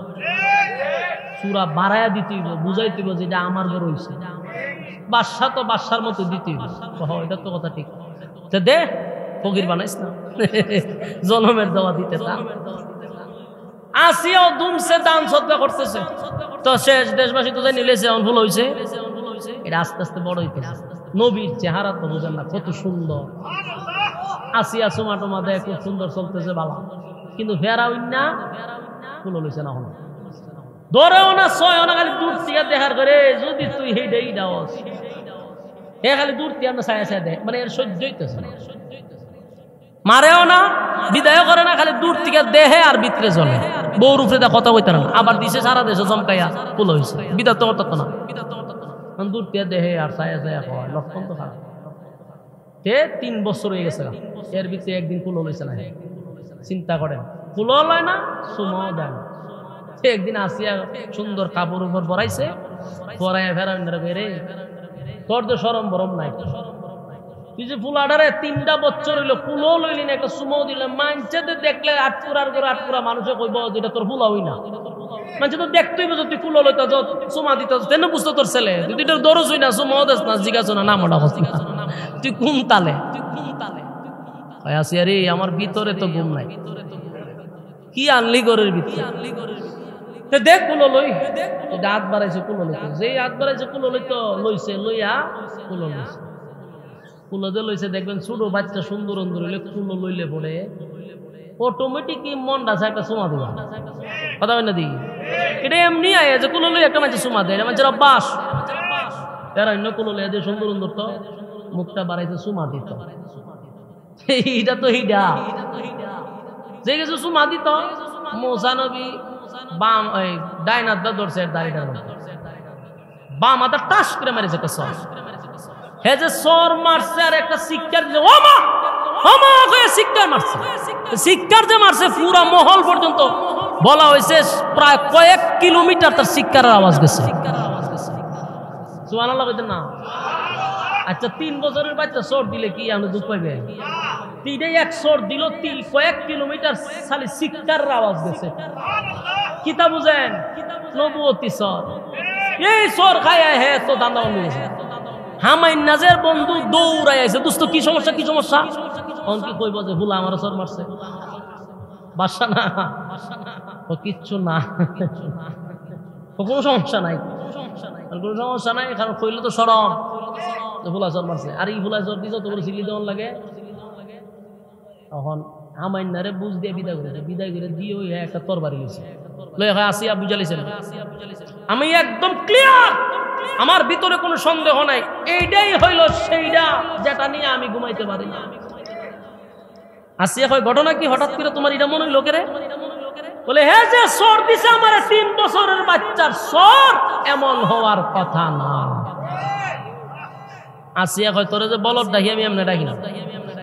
চূড়া বাড়াইয়া দিতে হইব বুঝাইতে হইব যেটা আমার ঘর হয়েছে বাদশা তো বাদশার মতো দিতে হইব এটা তো কথা ঠিক দে ফকির বানাইস না জনমের দেওয়া দিতে তা আসিয়াও দুমছে দান শ্রদ্ধা করতেছে তো শেষ দেশবাসী তো জানি লেছে এমন ভুল হয়েছে এটা আস্তে আস্তে বড় হইতেছে নবীর চেহারা তো বুঝেন না কত সুন্দর আসিয়া চুমা টুমা দেয় খুব সুন্দর চলতেছে বাবা কিন্তু ফেরা না ফুল লইছে না হলো ধরেও না ছয় না খালি দূর থেকে দেখার করে যদি তুই হেডেই দাওস এ খালি দূর থেকে আমরা ছায়া ছায়া দেয় মানে এর সহ্য হইতেছে না মারেও না বিদায় করে না খালি দূর থেকে দেহে আর ভিতরে চলে বউর উপরে কথা বইতে না আবার দিছে সারা দেশে চমকাইয়া ফুল হয়েছে বিদায় তো করতো না দূর থেকে দেহে আর ছায়া ছায়া হয় লক্ষণ তো খারাপ 3 বছর হয়ে গেছে এর ভিতরে একদিন ফুল হয়েছে না চিন্তা করেন ফুল লয় না সুমাও দেয় না একদিন আসিয়া সুন্দর কাপড় উপর বড়াইছে বড়াইয়া ফেরা রে তোর তো সরম বরম নাই তুই যে ফুল আডারে 3টা বছর হইলো ফুলও লইলি না একটা সুমাও দিলে মানছে দেখলে আটপুরার করে আটপুরা মানুষে কইব যেটা তোর ফুল হই না মানে তো দেখতেই বুঝো তুই ফুল লইতা সুমা দিত তেন বুঝতো তোর ছেলে তুই তো দরজ হই না সুমাও দেস না জিজ্ঞাসা না নামটা হস না তুই কোন তালে আসিয়া রে আমার ভিতরে তো ঘুম নাই কি আনলি ঘরের ভিতরে দেখ কুলো লই হাত বাড়াইছে কুলো লইতে যে হাত বাড়াইছে কুলো লইতো লইছে লইয়া কুলো লইছে কুলো দিয়ে লইছে দেখবেন ছোট বাচ্চা সুন্দর সুন্দর হইলে কুলো লইলে পরে অটোমেটিক মনটা চায় একটা সুমা দিবা কথা হয় না দি এটা এমনি আয় যে কুলো লই একটা মাঝে সুমা দেয় মানুষের অভ্যাস এরা অন্য কুলো লইয়া দিয়ে সুন্দর সুন্দর তো মুখটা বাড়াইছে সুমা দিত এইটা তো এইটা যে কিছু সুমা দিত মোসানবী বাম ডাইন হাত ধরছে দাড়িটার বাম হাতে টাস করে মারিছে একটা সর হে যে সর মারছে আর একটা শিক্ষার দিছে ওমা ওমা কয়ে শিক্ষার মারছে শিক্ষার যে মারছে পুরা মহল পর্যন্ত বলা হয়েছে প্রায় কয়েক কিলোমিটার তার শিক্ষারের আওয়াজ গেছে সুবহানাল্লাহ কইতেন না আচ্ছা 3 বছরের বাচ্চা সর দিলে কি আমি দুঃখ পাইবে তিনে এক সর দিল কয়েক কিলোমিটার খালি শিক্ষার আওয়াজ গেছে কিতা বুঝেন নবুয়তি সর এই সর খায় হে তো দান্দা বন্ধ গেছে হামাই নাজের বন্ধু দৌড়াই আইছে দোস্ত কি সমস্যা কি সমস্যা অনকি কইব যে হুলা আমার সর মারছে বাসা না ও কিচ্ছু না কোনো সমস্যা নাই কোনো সমস্যা নাই কারণ কইলে তো শরম হুলা সর মারছে আর এই হুলা সর দিছ তো বলে সিলি দেওয়ার লাগে তখন আমার নারে বুঝ দিয়ে বিদায় করে দিয়ে ওই একটা তরবারি লইছে লইয়া আসিয়া বুঝালিছেন আমি একদম ক্লিয়ার আমার ভিতরে কোনো সন্দেহ নাই এইটাই হইল সেইটা যেটা নিয়ে আমি ঘুমাইতে পারি না আসিয়া কয় ঘটনা কি হঠাৎ করে তোমার এটা মনে হইল কেরে বলে হ্যাঁ যে সর দিছে আমার 3 বছরের বাচ্চার সর এমন হওয়ার কথা না আসিয়া কয় তোরে যে বলদ ডাকি আমি এমনি ডাকি না,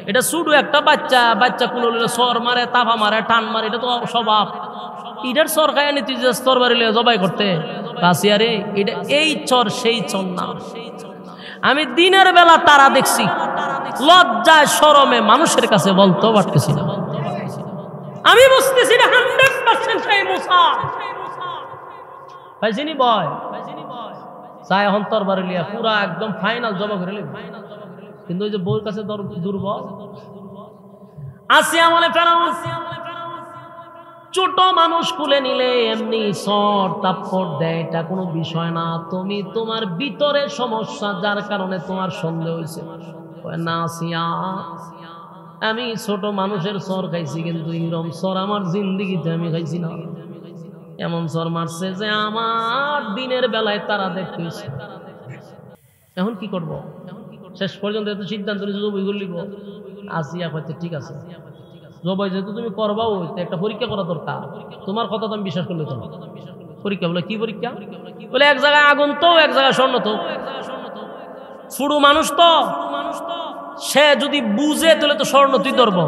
এটা শুধু একটা বাচ্চা, বাচ্চা কোনো সর মারে, তাফা মারে, টান মারে, এটা তো স্বভাব। ইটার চর খায় নি তুই যে স্তর বাড়িলে জবাই করতে? আসিয়া রে, এটা এই চর সেই চর না। আমি দিনের বেলা তারা দেখছি, লজ্জায় শরমে মানুষের কাছে বলতেও পারতেছি না। আমি বুঝতেছি না 100% সেই মুসা পাইছিনি বয় চাই এখন তরবারি লিয়া পুরা একদম ফাইনাল জমা করে লিব, কিন্তু ওই যে বউর কাছে দুর্বল। আসিয়া বলে ফেরাউন ছোট মানুষ কুলে নিলে এমনি সর তাপ্পড় দেয়, এটা কোনো বিষয় না। তুমি তোমার ভিতরে সমস্যা, যার কারণে তোমার সন্দেহ হয়েছে। না আসিয়া, আমি ছোট মানুষের সর খাইছি, কিন্তু এরকম সর আমার জিন্দিগিতে আমি খাইছি না। এমন সর মারছে যে আমার দিনের বেলায় তারা দেখতেছে। এখন কি করব? শেষ পর্যন্ত এত সিদ্ধান্ত নিয়ে জবাই করলিব। আসিয়া হয়তো ঠিক আছে, জবাই যেহেতু তুমি করবাও, একটা পরীক্ষা করা দরকার। তোমার কথা তো আমি বিশ্বাস করলে তো পরীক্ষা। বলে কি পরীক্ষা? বলে এক জায়গায় আগুন তো, এক জায়গায় স্বর্ণ তো। ফুড়ু মানুষ তো, সে যদি বুঝে তাহলে তো স্বর্ণ তুই ধরবো,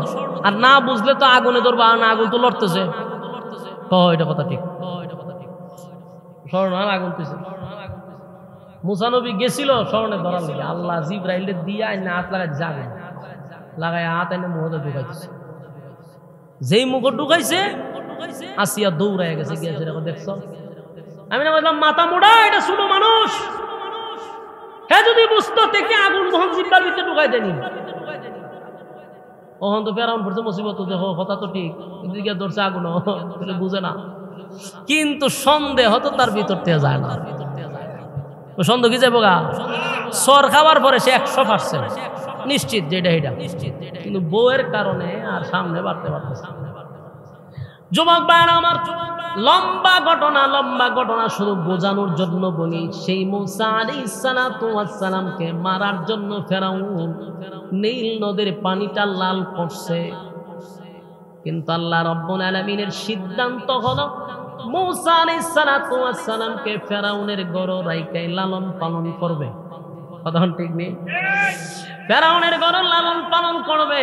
আর না বুঝলে তো আগুনে ধরবো। আর না, আগুন তো লড়তেছে। এটা কথা ঠিক, স্বর্ণ আর আগুন তুইছে। মুসা নবী গেছিল স্বর্ণে ধরার লিগে, আল্লাহ জিবরাইলে দিয়া না হাত লাগাই যাবে, লাগাই হাত এনে মুখে ঢুকাইছে। যেই মুখ ঢুকাইছে আসিয়া দৌড়ায় গেছে, গিয়েছে দেখছ। আমি না বললাম মাথা মোড়া, এটা শুনো মানুষ। হ্যাঁ যদি বুঝতো থেকে আগুন যখন জিব্বার ভিতরে ঢুকাই দেনি। ওখান তো ফেরাউন পড়ছে মুসিবত, দেখো কথা তো ঠিক, কিন্তু গিয়ে ধরছে আগুন, বুঝে না। কিন্তু সন্দেহ তো তার ভিতর থেকে যায় না। সন্দেহ কি যাবো গা? সর খাবার পরে সে 100% নিশ্চিত যেটা এটা, কিন্তু বউয়ের কারণে আর সামনে বাড়তে পারতেছে। যুবক ভাইরা আমার, লম্বা ঘটনা শুধু বোঝানোর জন্য বলি। সেই মুসা আলাইহিস সালাতু ওয়াস সালামকে মারার জন্য ফেরাউন নীল নদের পানিটা লাল করছে, কিন্তু আল্লাহ রাব্বুল আলামিনের সিদ্ধান্ত হলো মুসা আলাইহিস সালাতু ওয়াস সালামকে ফেরাউনের গড় রাইখাই লালন পালন করবে। কথা ঠিক নেই? ফেরাউনের গড় লালন পালন করবে,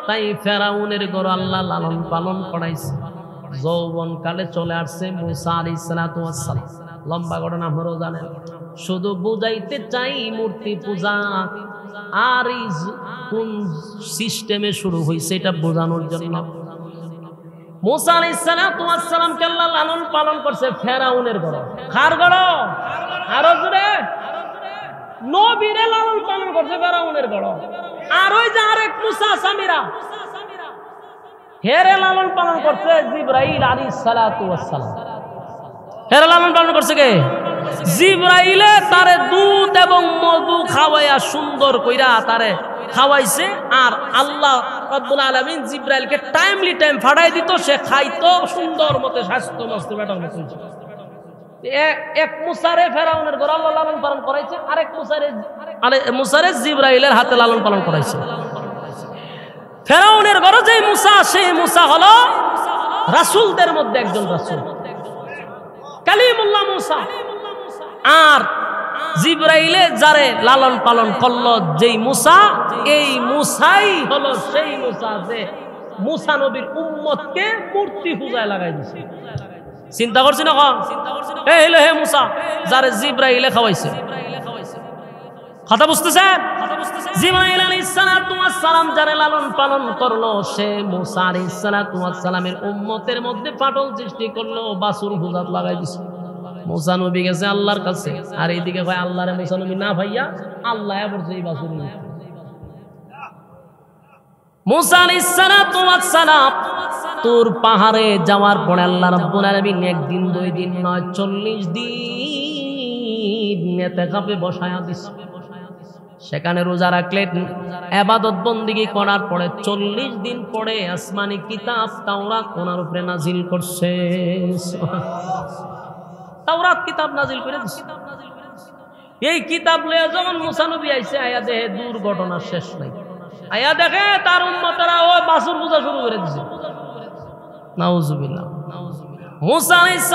তাই ফেরাউনের গড় আল্লাহ লালন পালন করাইছে। যৌবন কালে চলে আসছে মুসা আলাইহিস সালাতু ওয়াস সালাম। লম্বা ঘটনা আপনারাও জানেন। শুধু বুঝাইতে চাই মূর্তি পূজা আর কোন সিস্টেমে শুরু হয়েছে এটা বোঝানোর জন্য। মুসা আলাইহিস সালাতু ওয়াস সালামকে আল্লাহ লালন পালন করছে ফেরাউনের গড়। কার গড়? আরো জোরে। নবীরে লালন পালন করছে ফেরাউনের গড়। আর ওই যে আরেক মুসা সামিরা, হেরে লালন পালন করছে জিবরাইল আলাইহিস সালাতু ওয়াস সালাম। হেরে লালন পালন করছে কে? জিবরাইলে তারে দুধ এবং মধু খাওয়াইয়া সুন্দর কইরা তারে খাওয়াইছে। আর আল্লাহ রাব্বুল আলামিন জিবরাইলকে টাইমলি টাইম ফাড়াই দিত, সে খাইতো সুন্দর মতে, স্বাস্থ্য মস্ত বেটার মতো। এক মুসারে ফেরাউনের ঘর আল্লাহ লালন পালন করাইছে, আরেক মুসারে জিবরাইলের হাতে লালন পালন করাইছে। ফেরাউনের ঘরে যে মুসা, সেই মুসা হলো রাসূলদের মধ্যে একজন রাসূল, কালিমুল্লাহ মুসা। আর জিবরাইলে যারে লালন পালন করলো যেই মুসা, এই মুসাই হলো সেই মুসা যে মুসা নবীর উম্মতকে মূর্তি পূজায় লাগাই দিছে। চিন্তা করছি না? এই হলো হে মুসা যারে জিবরাইলে খাওয়াইছে। কথা বুঝতেছেন? জিবরাইল আলাইহিস সালাতু ওয়াস সালাম যারে লালন পালন করলো, সে মুসা আলাইহিস সালাতু ওয়াস সালামের উম্মতের মধ্যে ফাটল সৃষ্টি করলো, বাসুর পূজাত লাগাই দিছে। মুসা নবী গেছে আল্লাহর কাছে, আর এইদিকে ভাই আল্লাহরে মুসা নবী না ভাইয়া আল্লাহ বলছে এই বাসুর। মুসা আলাইহিস সালাতু ওয়াস সালাম তুর পাহাড়ে যাওয়ার পরে আল্লাহ রাব্বুল আলামিন একদিন, 2 দিন নয় 40 দিন ইতিকাফে বসায়া দিছে। সেখানে রোজা রাখলেন, ইবাদত বন্দেগী করার পরে 40 দিন পরে আসমানি কিতাব তাওরাত ওনার উপরে নাজিল করছে। তাওরাত কিতাব নাজিল করে দিছে। এই কিতাব লয়ে যখন মুসা নবী আইছে, আয়া দেখে দুর্ঘটনা শেষ নাই। আয়া দেখে তার উম্মতরা ওই বাসুর পূজা শুরু করে দিছে। নাউজুবিল্লাহ। মুসা আলাইহিস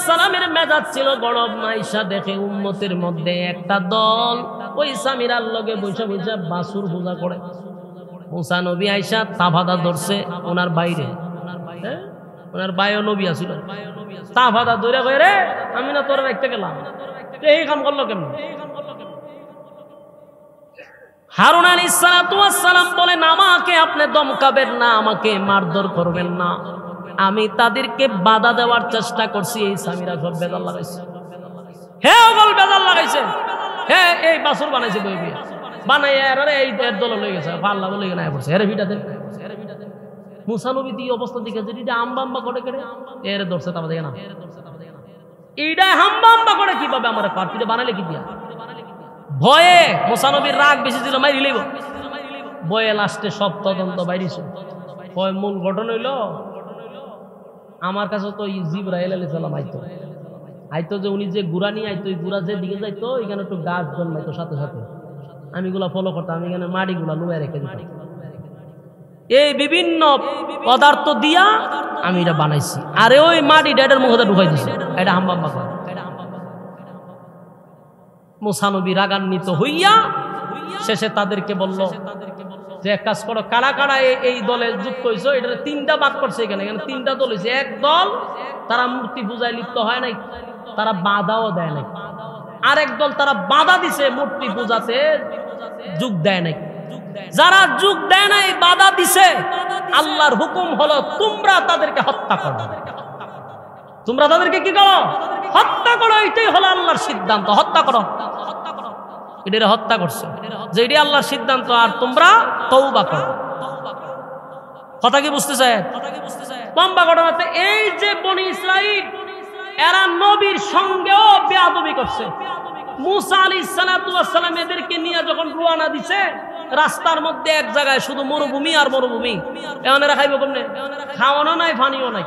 সালামের মেজাজ ছিল গরম। আয়েশা দেখে উম্মতের মধ্যে একটা দল ওই সামিরার লগে বৈশা বৈশা বাসুর পূজা করে। মুসা নবী আয়েশা তাফাদা ধরছে ওনার বাইরে, ওনার বাইও নবী আছিল, তাফাদা ধরে কই রে আমি না তোর রাখতে গেলাম, এই কাম করলো কেমন? হারুন আলাইহিস সালাম বলেন আমাকে আপনি ধমকাবেন না, আমাকে মারধর করবেন না, আমি তাদেরকে বাধা দেওয়ার চেষ্টা করছি। এই সামিরা সব বেজাল লাগাইছে, হে ওগল বেজাল লাগাইছে, হে এই বাসুর বানাইছে বই বই বানাই আরে এই দল লই গেছে আল্লাহ বলে না পড়ছে এর ভিটা দেন। মুসা নবী এই অবস্থা দেখে যে এটা আম্বা আম্বা করে করে এর দর্শে তা দেখে না, এইটা হাম্বা আম্বা করে কিভাবে আমার পার্টিতে বানাইলে কি দিয়া? ভয়ে মুসা নবীর রাগ বেশি ছিল, মাইরি লইব ভয়ে লাস্টে সব তদন্ত বাইরিছে। কয় মূল ঘটনা হইল আমার কাছে তো জিবরাইল আলাইহিস সালাম আইতো যে উনি যে গুড়া নিয়ে আইতো, ওই গুড়া যে দিকে যাইতো এখানে একটু গাছ জন্মাইতো সাথে সাথে, আমি এগুলা ফলো করতাম, আমি এখানে মাটিগুলা লুয়ে রেখে দিতাম, এই বিভিন্ন পদার্থ দিয়া আমি এটা বানাইছি, আরে ওই মাটি ডেডের মুখে ঢুকাই দিছি, এটা হাম্বা হাম্বা করে। মুসা নবী রাগান্বিত হইয়া শেষে তাদেরকে বলল যে এক কাজ করো, কারা কারা এই দলে যুক্ত হয়েছে, এটা তিনটা ভাগ করছে, এখানে তিনটা দল হয়েছে। এক দল তারা মূর্তি পূজায় লিপ্ত হয় নাই, তারা বাধাও দেয় নাই। আরেক দল তারা বাধা দিছে, মূর্তি পূজাতে যোগ দেয় নাই। যারা যোগ দেয় নাই, বাধা দিছে, আল্লাহর হুকুম হলো তোমরা তাদেরকে হত্যা করো, তোমরা তাদেরকে কি করো? হত্যা করো। এটাই হলো আল্লাহর সিদ্ধান্ত, হত্যা করো। এটা হত্যা করছে, যে এটি আল্লাহর সিদ্ধান্ত, আর তোমরা তওবা করো। কথা কি বুঝতেছে? লম্বা ঘটনাতে এই যে বনি ইসরাইল এরা নবীর সঙ্গেও বেয়াদবি করছে। মুসা আলাইহিস সালাম এদেরকে নিয়ে যখন রওনা দিছে, রাস্তার মধ্যে এক জায়গায় শুধু মরুভূমি আর মরুভূমি, এখন এরা খাইব কেমনে? খাওয়ানো নাই, পানিও নাই।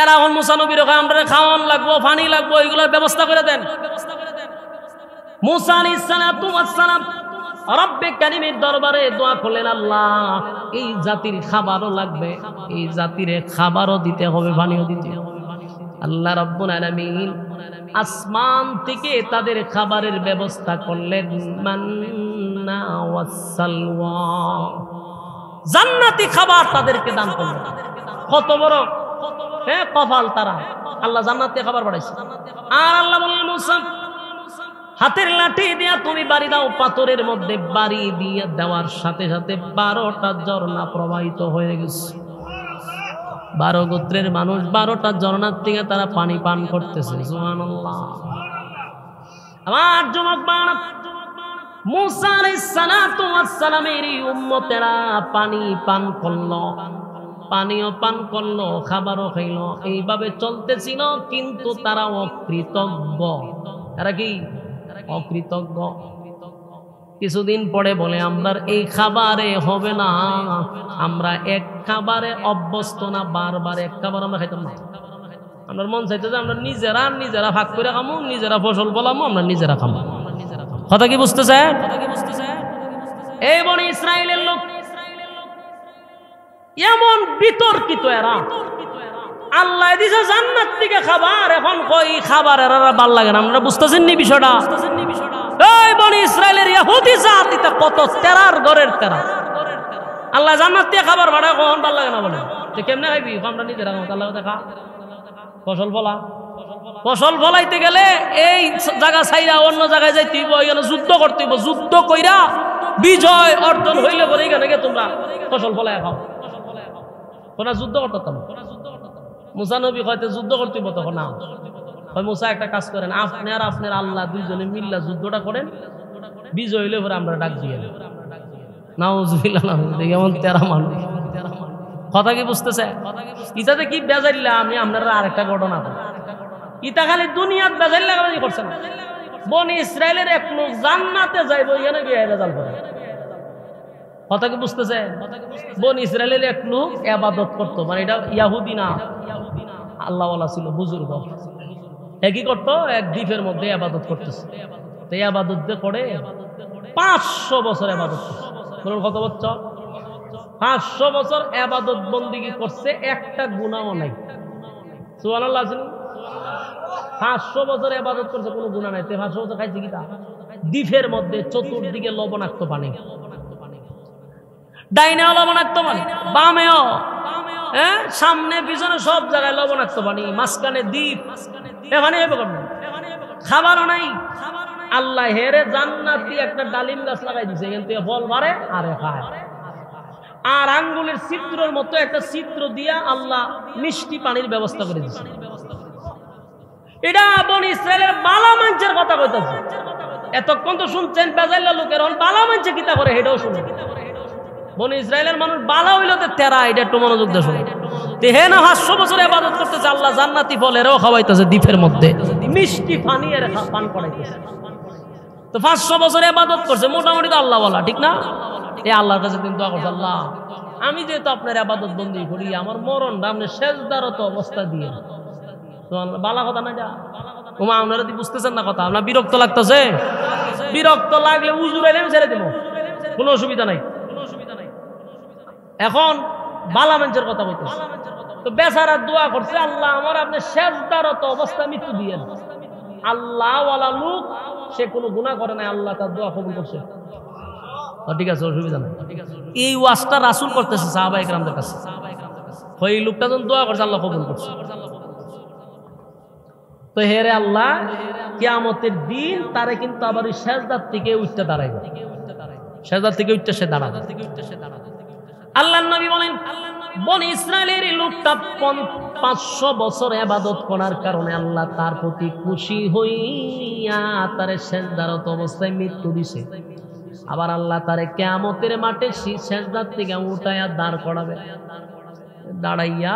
এরা এখন মুসা নবীর আমরা খাওয়ান লাগবো, পানি লাগবো, এগুলোর ব্যবস্থা করে দেন। মুসা আলাইহিস সালাম রব্বে কারীমের দরবারে দোয়া করলেন, আল্লাহ এই জাতির খাবারও লাগবে, এই জাতির খাবারও দিতে হবে, পানিও দিতে হবে। আল্লাহ রাব্বুল আলামিন আসমান থেকে তাদের খাবারের ব্যবস্থা করলেন, মান্না ওয়াস সালওয়া, জান্নাতি খাবার তাদেরকে দান করলেন। কত বড় কপাল তারা, আল্লাহ জান্নাতি খাবার পাঠাইছে। আর আল্লাহ বললেন মুসা হাতের লাঠি দিয়া তুমি বাড়ি দাও, পাথরের মধ্যে বাড়ি দিয়ে দেওয়ার সাথে সাথে 12টা ঝর্ণা প্রবাহিত হয়ে গেছে। 12 গোত্রের মানুষ 12টা ঝর্ণার থেকে তারা পানি পান করতেছে। সুবহানাল্লাহ। আমার যুবক বাবা, মুসা আলাইহিস সালামের উম্মতেরা পানি পান করলো, পানিও পান করলো, খাবারও খাইলো, এইভাবে চলতেছিল। কিন্তু তারা অকৃতজ্ঞ। তারা কি অকৃতজ্ঞ? কিছুদিন পরে বলে আমরা এই খাবারে হবে না, আমরা এক খাবারে অভ্যস্ত না, বারবার এক খাবার আমরা খাইতাম না। আমরা মন চাইতে যে আমরা নিজেরা ভাগ করে খামো, নিজেরা ফসল বলামো, আমরা নিজেরা খামো। কথা কি বুঝতেছে? এই বনি ইসরাইলের লোক এমন বিতর্কিত, এরা আল্লাহ দিছে জান্নাত থেকে খাবার, এখন কই খাবার এরা ভাল লাগে না। আমরা বুঝতেছেন নি বিষয়টা? এই বনি ইসরাইলের ইহুদি জাতিটা কত তেরার ঘরের তেরা। আল্লাহ জান্নাত থেকে খাবার ভাড়া কখন ভাল লাগে না বলে, যে কেমনে খাইবি? আমরা নিজেরা খাবো। আল্লাহ দেখা ফসল ফলা, ফসল ফলাইতে গেলে এই জায়গা ছাইরা অন্য জায়গায় যাইতে হইব, এখানে যুদ্ধ করতে হইব। যুদ্ধ কইরা বিজয় অর্জন হইলে পরে এখানে তোমরা ফসল ফলায় খাও। কোন যুদ্ধ করতাম? মুসা নবী হয়তো যুদ্ধ করতে হইব তখন না। মুসা একটা কাজ করেন, আপনি আর আপনার আল্লাহ দুইজনে মিল্লা যুদ্ধটা করেন, বিজয় হইলে পরে আমরা ডাক দিয়ে নাউজুবিল্লাহ। এমন তেরা মানুষ। কথা কি বুঝতেছে? ইটাতে কি বেজাইলা? আমি আপনারা আরেকটা ঘটনা করি। ইটা খালি দুনিয়াত বেজাইলা করছে না। বনি ইসরাইলের এক লোক জান্নাতে যাইব, এখানে গিয়ে বেজাল করে। কথা কি বুঝতেছে? বনি ইসরাইলের এক লোক ইবাদত করতো, মানে এটা ইয়াহুদি না, আল্লাহওয়ালা ছিল, বুজুর্গ। একই করতো, এক দ্বীপের মধ্যে ইবাদত করতেছে। তো ইবাদত করে 500 বছর ইবাদত করছে। বলুন কত বছর? 500 বছর ইবাদত বন্দেগী করছে, একটা গুনাহও নাই। সুবহানাল্লাহ আছে 500 বছর ইবাদত করছে কোনো গুনাহ নাই। 500 বছর খাইছে কি তা? দ্বীপের মধ্যে চতুর্দিকে লবণাক্ত পানি, ডাইনেও লবণাক্ত পানি, বামেও, হ্যাঁ, সামনে পিছনে সব জায়গায় লবণাক্ত পানি, মাঝখানে দ্বীপ। এখানে খাবারও নাই। আল্লাহ হেরে জান্নাতি একটা ডালিম গাছ লাগাই দিছে, কিন্তু ফল মারে আরে খায়। আর আঙ্গুলের ছিদ্রের মতো একটা ছিদ্র দিয়া আল্লাহ মিষ্টি পানির ব্যবস্থা করে দিছে। এটা বনি ইসরায়েলের বালা মানুষের কথা কইতাছে। এতক্ষণ তো শুনছেন বেজাইলা লোকের, বালা মানুষে কিতা করে হেটাও শুনে। বনি ইসরায়েলের মানুষ বালা হইল তেরা, এটা একটু মনোযোগ দিয়ে শুনে। হে না 500 বছর ইবাদত করতেছে, আল্লাহ জান্নাতি ফল এরাও খাওয়াইতেছে দ্বীপের মধ্যে, মিষ্টি পানি এর পান করাইতেছে। তো 500 বছর ইবাদত করছে, মোটামুটি তো আল্লাহ বলা, ঠিক না? এই আল্লাহর কাছে কিন্তু দোয়া করছে, আল্লাহ আমি যেহেতু আপনার ইবাদত বন্দী করি, আমার মরণটা আপনি সেজদারত অবস্থা দিয়ে। তো বালা কথা না যা ওমা, আপনারা কি বুঝতেছেন না কথা? আপনার বিরক্ত লাগতেছে? বিরক্ত লাগলে উজুর এলে আমি ছেড়ে দেব, কোনো অসুবিধা নাই। এখন বালা মানুষের কথা বলতেছে। তো বেচারা দোয়া করছে, আল্লাহ আমার আপনি সেজদারত অবস্থা মৃত্যু দিয়েন। আল্লাহ ওয়ালা লোক, সে কোনো গুনাহ করে নাই, আল্লাহ তার দোয়া কবুল করছে। ঠিক আছে, অসুবিধা নাই। এই ওয়াজটা রাসূল করতেছে সাহাবায়ে কেরামদের কাছে। ওই লোকটা যখন দোয়া করছে আল্লাহ কবুল করছে। তো হেরে আল্লাহ কিয়ামতের দিন তারে কিন্তু আবার ওই সেজদার থেকে উঠতে দাঁড়াইবে, সেজদার থেকে উঠতে সে দাঁড়াবে। আল্লাহর নবী বলেন, বনি ইসরাইলের এই লোকটা 500 বছর ইবাদত করার কারণে আল্লাহ তার প্রতি খুশি হইয়া তারে সেজদারত অবস্থায় মৃত্যু দিছে। আবার আল্লাহ তারে কিয়ামতের মাঠে সেজদার থেকে উঠায়া দাঁড় করাবে। দাঁড়াইয়া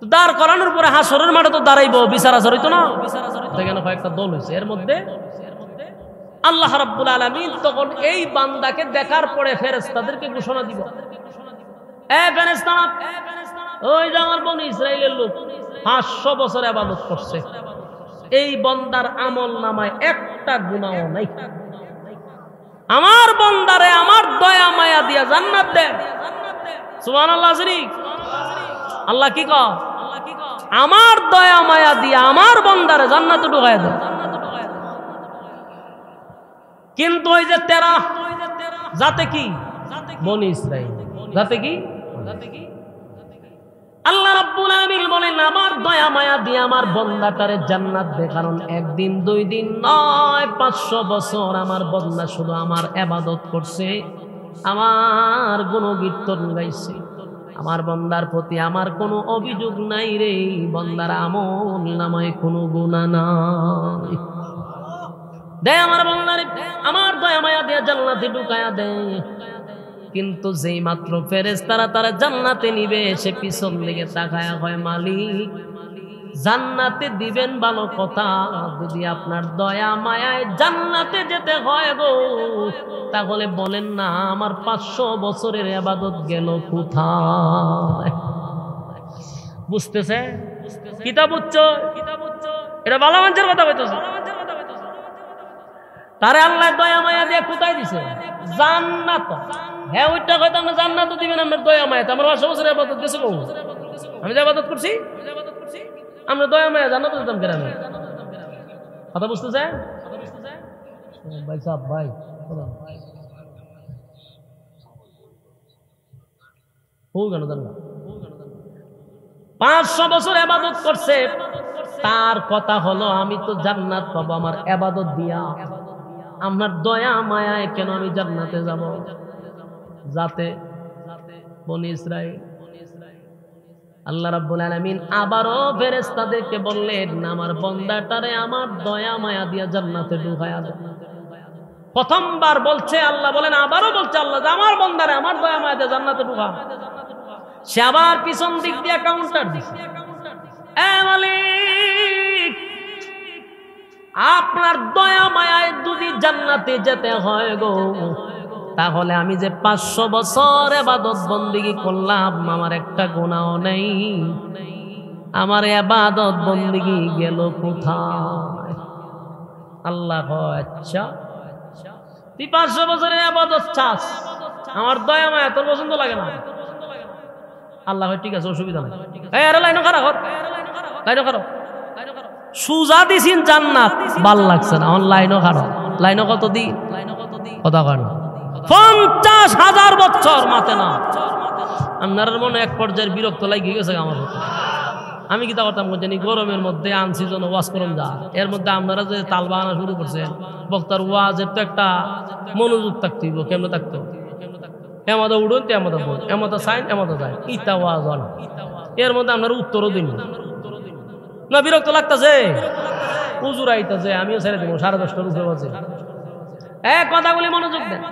দাঁড় করানোর পরে হাসরের মাঠে তো দাঁড়াইবো, বিচার আচার হইতো না? সেখানে কয়েকটা দল হয়েছে, এর মধ্যে আল্লাহ রাব্বুল আলামিন তখন এই বান্দাকে দেখার পরে ফেরেশতাদেরকে ঘোষণা দিব, এ ফেরেশতারা, ওই যে আমার বনি ইসরাইলের লোক 500 বছর ইবাদত করছে, এই বান্দার আমল নামায় একটা গুনাহও নাই। আমার বান্দারে আমার দয়া মায়া দিয়া জান্নাত দেন। সুবহানাল্লাহ। আল্লাহ কি কয়? আমার দয়া মায়া দিয়া আমার বান্দারে জান্নাতে ঢুকায় দেন। কিন্তু ওই যে তেরা যাতে কি বনি ইসরাইল, যাতে কি আল্লাহ রাব্বুল আলামিন বলেন, আমার দয়া মায়া দিয়ে আমার বান্দাটারে জান্নাত দে। কারণ একদিন 2 দিন নয়, 500 বছর আমার বান্দা শুধু আমার ইবাদত করছে, আমার গুণকীর্তন গাইছে। আমার বান্দার প্রতি আমার কোনো অভিযোগ নাই রে, বান্দার আমল নামায় কোনো গুনাহ নাই। দে আমার বান্দারে আমার দয়া মায়া দিয়ে জান্নাতে ঢুকায়া দে। কিন্তু যেই মাত্র ফেরেশতারা তারা জান্নাতে নিবে, সে পিছন দিকে তাকায়া কয়, মালিক জান্নাতে দিবেন ভালো কথা, যদি আপনার দয়া মায়ায় জান্নাতে যেতে হয় গো, তাহলে বলেন না আমার 500 বছরের ইবাদত গেল কোথায়? বুঝতেছে? কিতাব উচ্চ, এটা ভালো মানুষের কথা কইতেছে। তারে আল্লাহ দয়া মায়া দিয়ে কোথায় দিছে? জান্নাত। হ্যাঁ, ওইটা হয়তো আমরা জান্নাত দিবেন, আমার দয়া মায়া। আমার 500 বছরের ইবাদত দিছে গো, আমি যে ইবাদত করছি, আমরা দয়া মায়া জান্নাত দিতাম কেন? কথা বুঝতেছে ভাই সাহেব? ভাই 500 বছর ইবাদত করছে, তার কথা হলো আমি তো জান্নাত পাবো আমার ইবাদত দিয়া, আমার দয়া মায়ায় কেন আমি জান্নাতে যাব? যাতে বনি ইসরাইল আল্লাহ রাব্বুল আলামিন আবারও ফেরেশতাদেরকে বললেন, আমার বান্দাটারে আমার দয়া মায়া দিয়া জান্নাতে ঢুকায়া দাও। প্রথমবার বলছে আল্লাহ, বলেন আবারও বলছে আল্লাহ, আমার বান্দারে আমার দয়া মায়া দিয়া জান্নাতে ঢুকা। সে আবার পিছন দিক দিয়ে কাউন্টার দিছে, এ মালিক আপনার দয়া মায়ায় যদি জান্নাতে যেতে হয় গো, তাহলে আমি যে 500 বছর ইবাদত বন্দেগী করলাম, আমার একটা গুনাহও নেই, আমার ইবাদত বন্দেগী গেল কোথায়? আল্লাহ কয়, আচ্ছা তুই 500 বছরের ইবাদত চাস, আমার দয়া মায়া তোর পছন্দ লাগে না? আল্লাহ ঠিক আছে, অসুবিধা নাই। আরে লাইনও খারাপ কর, লাইনও খারাপ, সুজা দিছিন জান্নাত, ভাল লাগছে না, লাইনও খারাপ। লাইনও কত দিন, কথা কয় না, 50,000 বছর মাতে না। আপনার মনে এক পর্যায়ের বিরক্ত লাগিয়ে গেছে আমার হতো। আমি কি তা করতাম জানি, গরমের মধ্যে আনছি জন ওয়াজ করুন যা, এর মধ্যে আপনারা যে তাল বাহানা শুরু করছেন, বক্তার ওয়াজের তো একটা মনোযোগ থাকতে হইব। কেমন থাকতো, এমদা উড়ুন তো এমদা বল, এমদা সাইন এমদা যায়, ইতা ওয়াজ হয় না। এর মধ্যে আপনারা উত্তরও দিন না, বিরক্ত লাগতেছে, উজুর আইতাছে, আমিও ছেড়ে দেবো 10:30টার উপরে বাজে। কথাগুলি মনোযোগ দেন।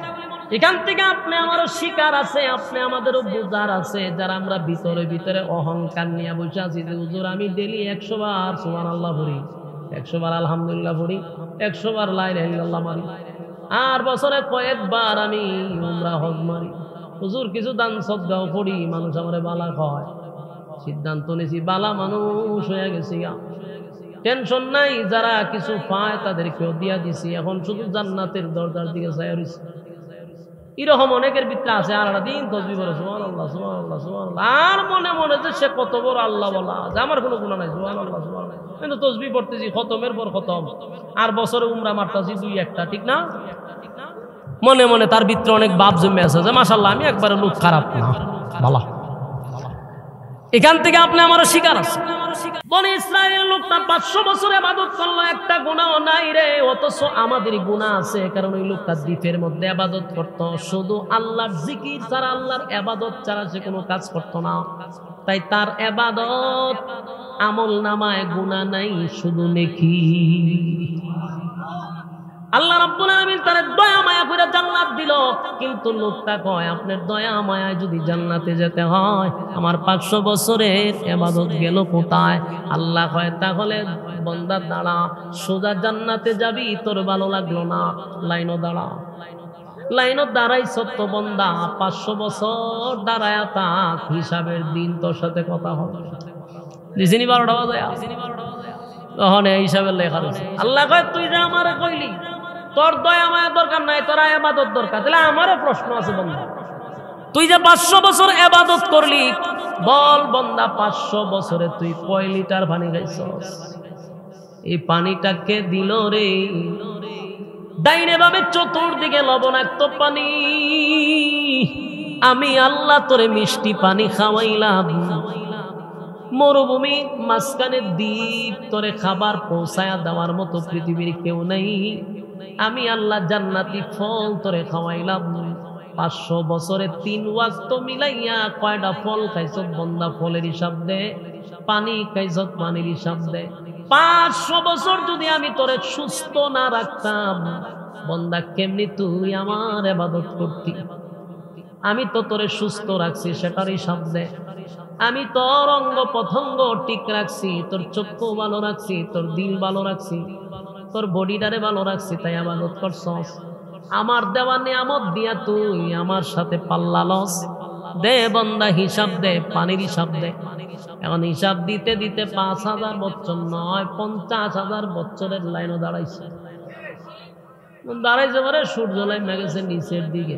এখান থেকে আপনি আমারও শিকার আছে, আপনি আমাদেরও বোঝার আছে, যারা আমরা ভিতরে ভিতরে অহংকার নিয়ে বসে আছি যে হুজুর আমি ডেলি 100 বার সুবহানাল্লাহ পড়ি, 100 বার আলহামদুলিল্লাহ পড়ি, 100 বার লা ইলাহা ইল্লাল্লাহ মারি, আর বছরে কয়েকবার আমি উমরা হজ মারি, হুজুর কিছু দান সদকাও করি, মানুষ আমারে বালা কয়। সিদ্ধান্ত নিয়েছি বালা মানুষ হয়ে গেছি, টেনশন নাই, যারা কিছু পায় তাদেরকেও দিয়া দিছি, এখন শুধু জান্নাতের দরজার দিকে চাই রইছি। এরকম অনেকের ভিতরে আছে, আর দিন তসবিহ করে সুবহানাল্লাহ সুবহানাল্লাহ সুবহানাল্লাহ, আর মনে মনে যে সে কত বড় আল্লাহ বলা, যে আমার কোনো গুনাহ নাই, সুবহানাল্লাহ সুবহানাল্লাহ, কিন্তু তসবিহ পড়তেছি খতমের পর খতম, আর বছরে উমরা মারতাছি 2-1টা, ঠিক না? মনে মনে তার ভিতরে অনেক বাপ জমে আছে যে মাশাআল্লাহ আমি একবারে লোক খারাপ না, ভালো। এখান থেকে আপনি আমারও শিকার আছে। বনি ইসরায়েলের লোকটা 500 বছর ইবাদত করলো, একটা গুনাহ নাই রে, অথচ আমাদের গুনাহ আছে, কারণ ওই লোকটা দ্বীপের মধ্যে ইবাদত করত, শুধু আল্লাহর জিকির ছাড়া, আল্লাহর ইবাদত ছাড়া সে কোনো কাজ করত না, তাই তার ইবাদত আমল নামায় গুনাহ নাই, শুধু নেকি। আল্লাহ রাব্বুল আলামিন তার দয়া মায়া করে জান্নাত দিল, কিন্তু লোকটা কয় আপনার দয়া মায়ায় যদি জান্নাতে যেতে হয় আমার 500 বছরের ইবাদত গেল কোথায়? আল্লাহ কয় তাহলে বান্দা দাঁড়া, সোজা জান্নাতে যাবি, তোর ভালো লাগলো না, লাইনও দাঁড়া। লাইনও দাঁড়াই সত্য বান্দা, 500 বছর দাঁড়ায় থাক, হিসাবের দিন তোর সাথে কথা হবে। দিছিনি 12টা বাজে, তখন এই হিসাবের লেখা রয়েছে। আল্লাহ কয় তুই যে আমারে কইলি তোর দয়া মায়া দরকার নাই, তোর ইবাদত দরকার, তাহলে আমারও প্রশ্ন আছে বান্দা, তুই যে 500 বছর ইবাদত করলি, বল বান্দা 500 বছরে তুই কয় লিটার পানি খাইছস? এই পানিটা কে দিল রে? ডাইনে বামে চতুর্দিকে লবণাক্ত পানি, আমি আল্লাহ তোরে মিষ্টি পানি খাওয়াইলাম, মরুভূমি মাঝখানে দ্বীপ, তোরে খাবার পৌঁছায়া দেওয়ার মতো পৃথিবীর কেউ নাই, আমি আল্লাহ জান্নাতি ফল তোরে খাওয়াইলাম। 500 বছরে 3 ওয়াক্ত মিলাইয়া কয়টা ফল খাইছ বন্দা? ফলের হিসাব দে। পানি খাইছ, পানির হিসাব দে। 500 বছর যদি আমি তোরে সুস্থ না রাখতাম বন্দা, কেমনি তুই আমার ইবাদত করতি? আমি তো তোরে সুস্থ রাখছি, সেটার হিসাব দে। আমি তোর অঙ্গ প্রত্যঙ্গ ঠিক রাখছি, তোর চক্ষু ভালো রাখছি, তোর দিল ভালো রাখছি, তোর বডিটারে ভালো রাখছি, তাই ইবাদত করছস। আমার দেওয়া নিয়ামত দিয়া তুই আমার সাথে পাল্লা লস দে বান্দা, হিসাব দে, পানির হিসাব দে। এখন হিসাব দিতে দিতে 5000 বছর নয় 50,000 বছরের লাইনও দাঁড়াইছে। দাঁড়াইছে পরে সূর্য লাইন গেছে নিচের দিকে,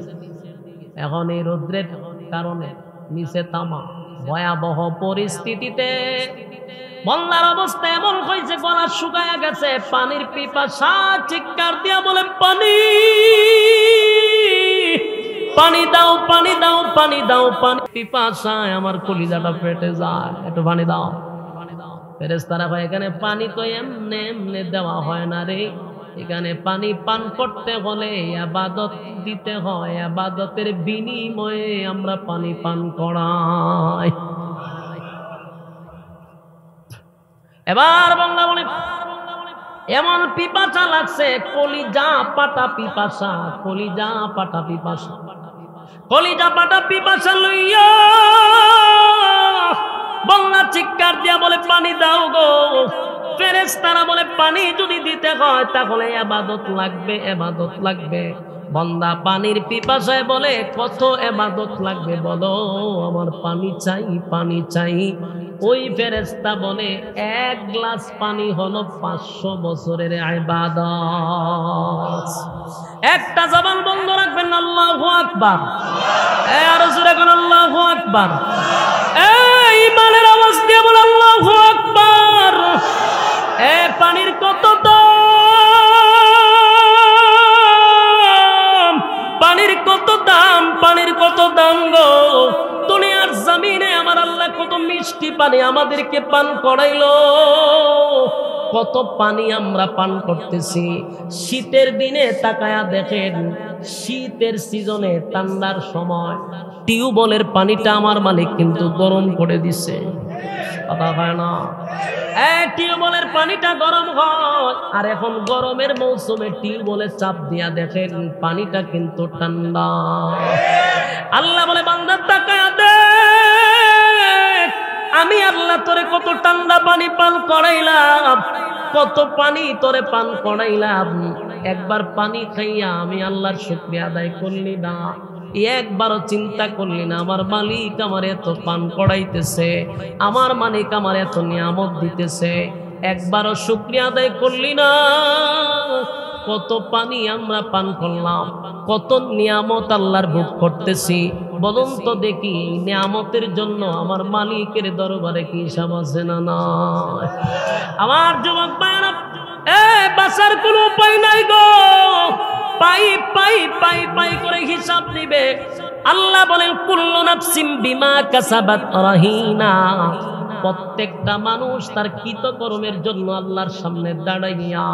এখন এই রৌদ্রের কারণে নিচে তামা, ভয়াবহ পরিস্থিতিতে বন্যার অবস্থা এমন হয়েছে, গলা শুকায়া গেছে, পানির পিপাসা চিৎকার দিয়া বলে পানি, পানি দাও, পানি দাও, পানি দাও, পানি। পিপাসায় আমার কলিজাটা ফেটে যায়, একটু পানি দাও। ফেরেশতারা কয় এখানে পানি তো এমনে এমনে দেওয়া হয় না রে, এখানে পানি পান করতে হলে ইবাদত দিতে হয়, ইবাদতের বিনিময়ে আমরা পানি পান করাই। এবার বাংলা বলে এমন পিপাসা লাগছে, কলিজা পাটা পিপাসা, কলিজা পাটা পিপাসা, কলিজা পাটা পিপাসা লইয়া বাংলা চিৎকার দিয়া বলে পানি দাও গো। ফেরেশতারা বলে পানি যদি দিতে হয় তাহলে ইবাদত লাগবে, ইবাদত লাগবে। বান্দা পানির পিপাসায় বলে কত ইবাদত লাগবে বলো, আমার পানি চাই, পানি চাই। ওই ফেরেশতা বলে 1 গ্লাস পানি হলো 500 বছরের ইবাদত। একটা জবান বন্ধ রাখবেন, আল্লাহু আকবার। আর জোরে কোন আল্লাহু আকবার। মিষ্টি পানি আমাদেরকে পান করাইলো, কত পানি আমরা পান করতেছি। শীতের দিনে তাকায়া দেখেন, শীতের সিজনে ঠান্ডার সময় টিউবওয়েলের পানিটা আমার মালিক কিন্তু গরম করে দিছে, কথা হয় না? টিউবওয়েলের পানিটা গরম হয়, আর এখন গরমের মৌসুমে টিউবওয়েলের চাপ দিয়া দেখেন পানিটা কিন্তু ঠান্ডা। আল্লাহ বলে বান্দা তাকায়া দেখ, আমি আল্লাহ তোরে কত ঠান্ডা পানি পান করাইলাম, কত পানি তোরে পান করাইলাম। একবার পানি খাইয়া আমি আল্লাহর শুকরিয়া আদায় করলি না, একবারও চিন্তা করলি না আমার মালিক আমার এত পান করাইতেছে, আমার মালিক আমার এত নিয়ামত দিতেছে, একবারও শুকরিয়া আদায় করলি না। কত পানি আমরা পান করলাম, কত নিয়ামত আল্লাহর ভোগ করতেছি। বলুন তো দেখি, নিয়ামতের জন্য আমার মালিকের দরবারে কি হিসাব আছে না নাই? আমার যুবক ভাইরা, বাঁচার কোনো উপায় নাই গো, পাই পাই পাই পাই করে হিসাব দিবে। আল্লাহ বলেন কুল্লু নাফসিম বিমা কাসাবাত রাহিনা, প্রত্যেকটা মানুষ তার কৃতকর্মের জন্য আল্লাহর সামনে দাঁড়াইয়া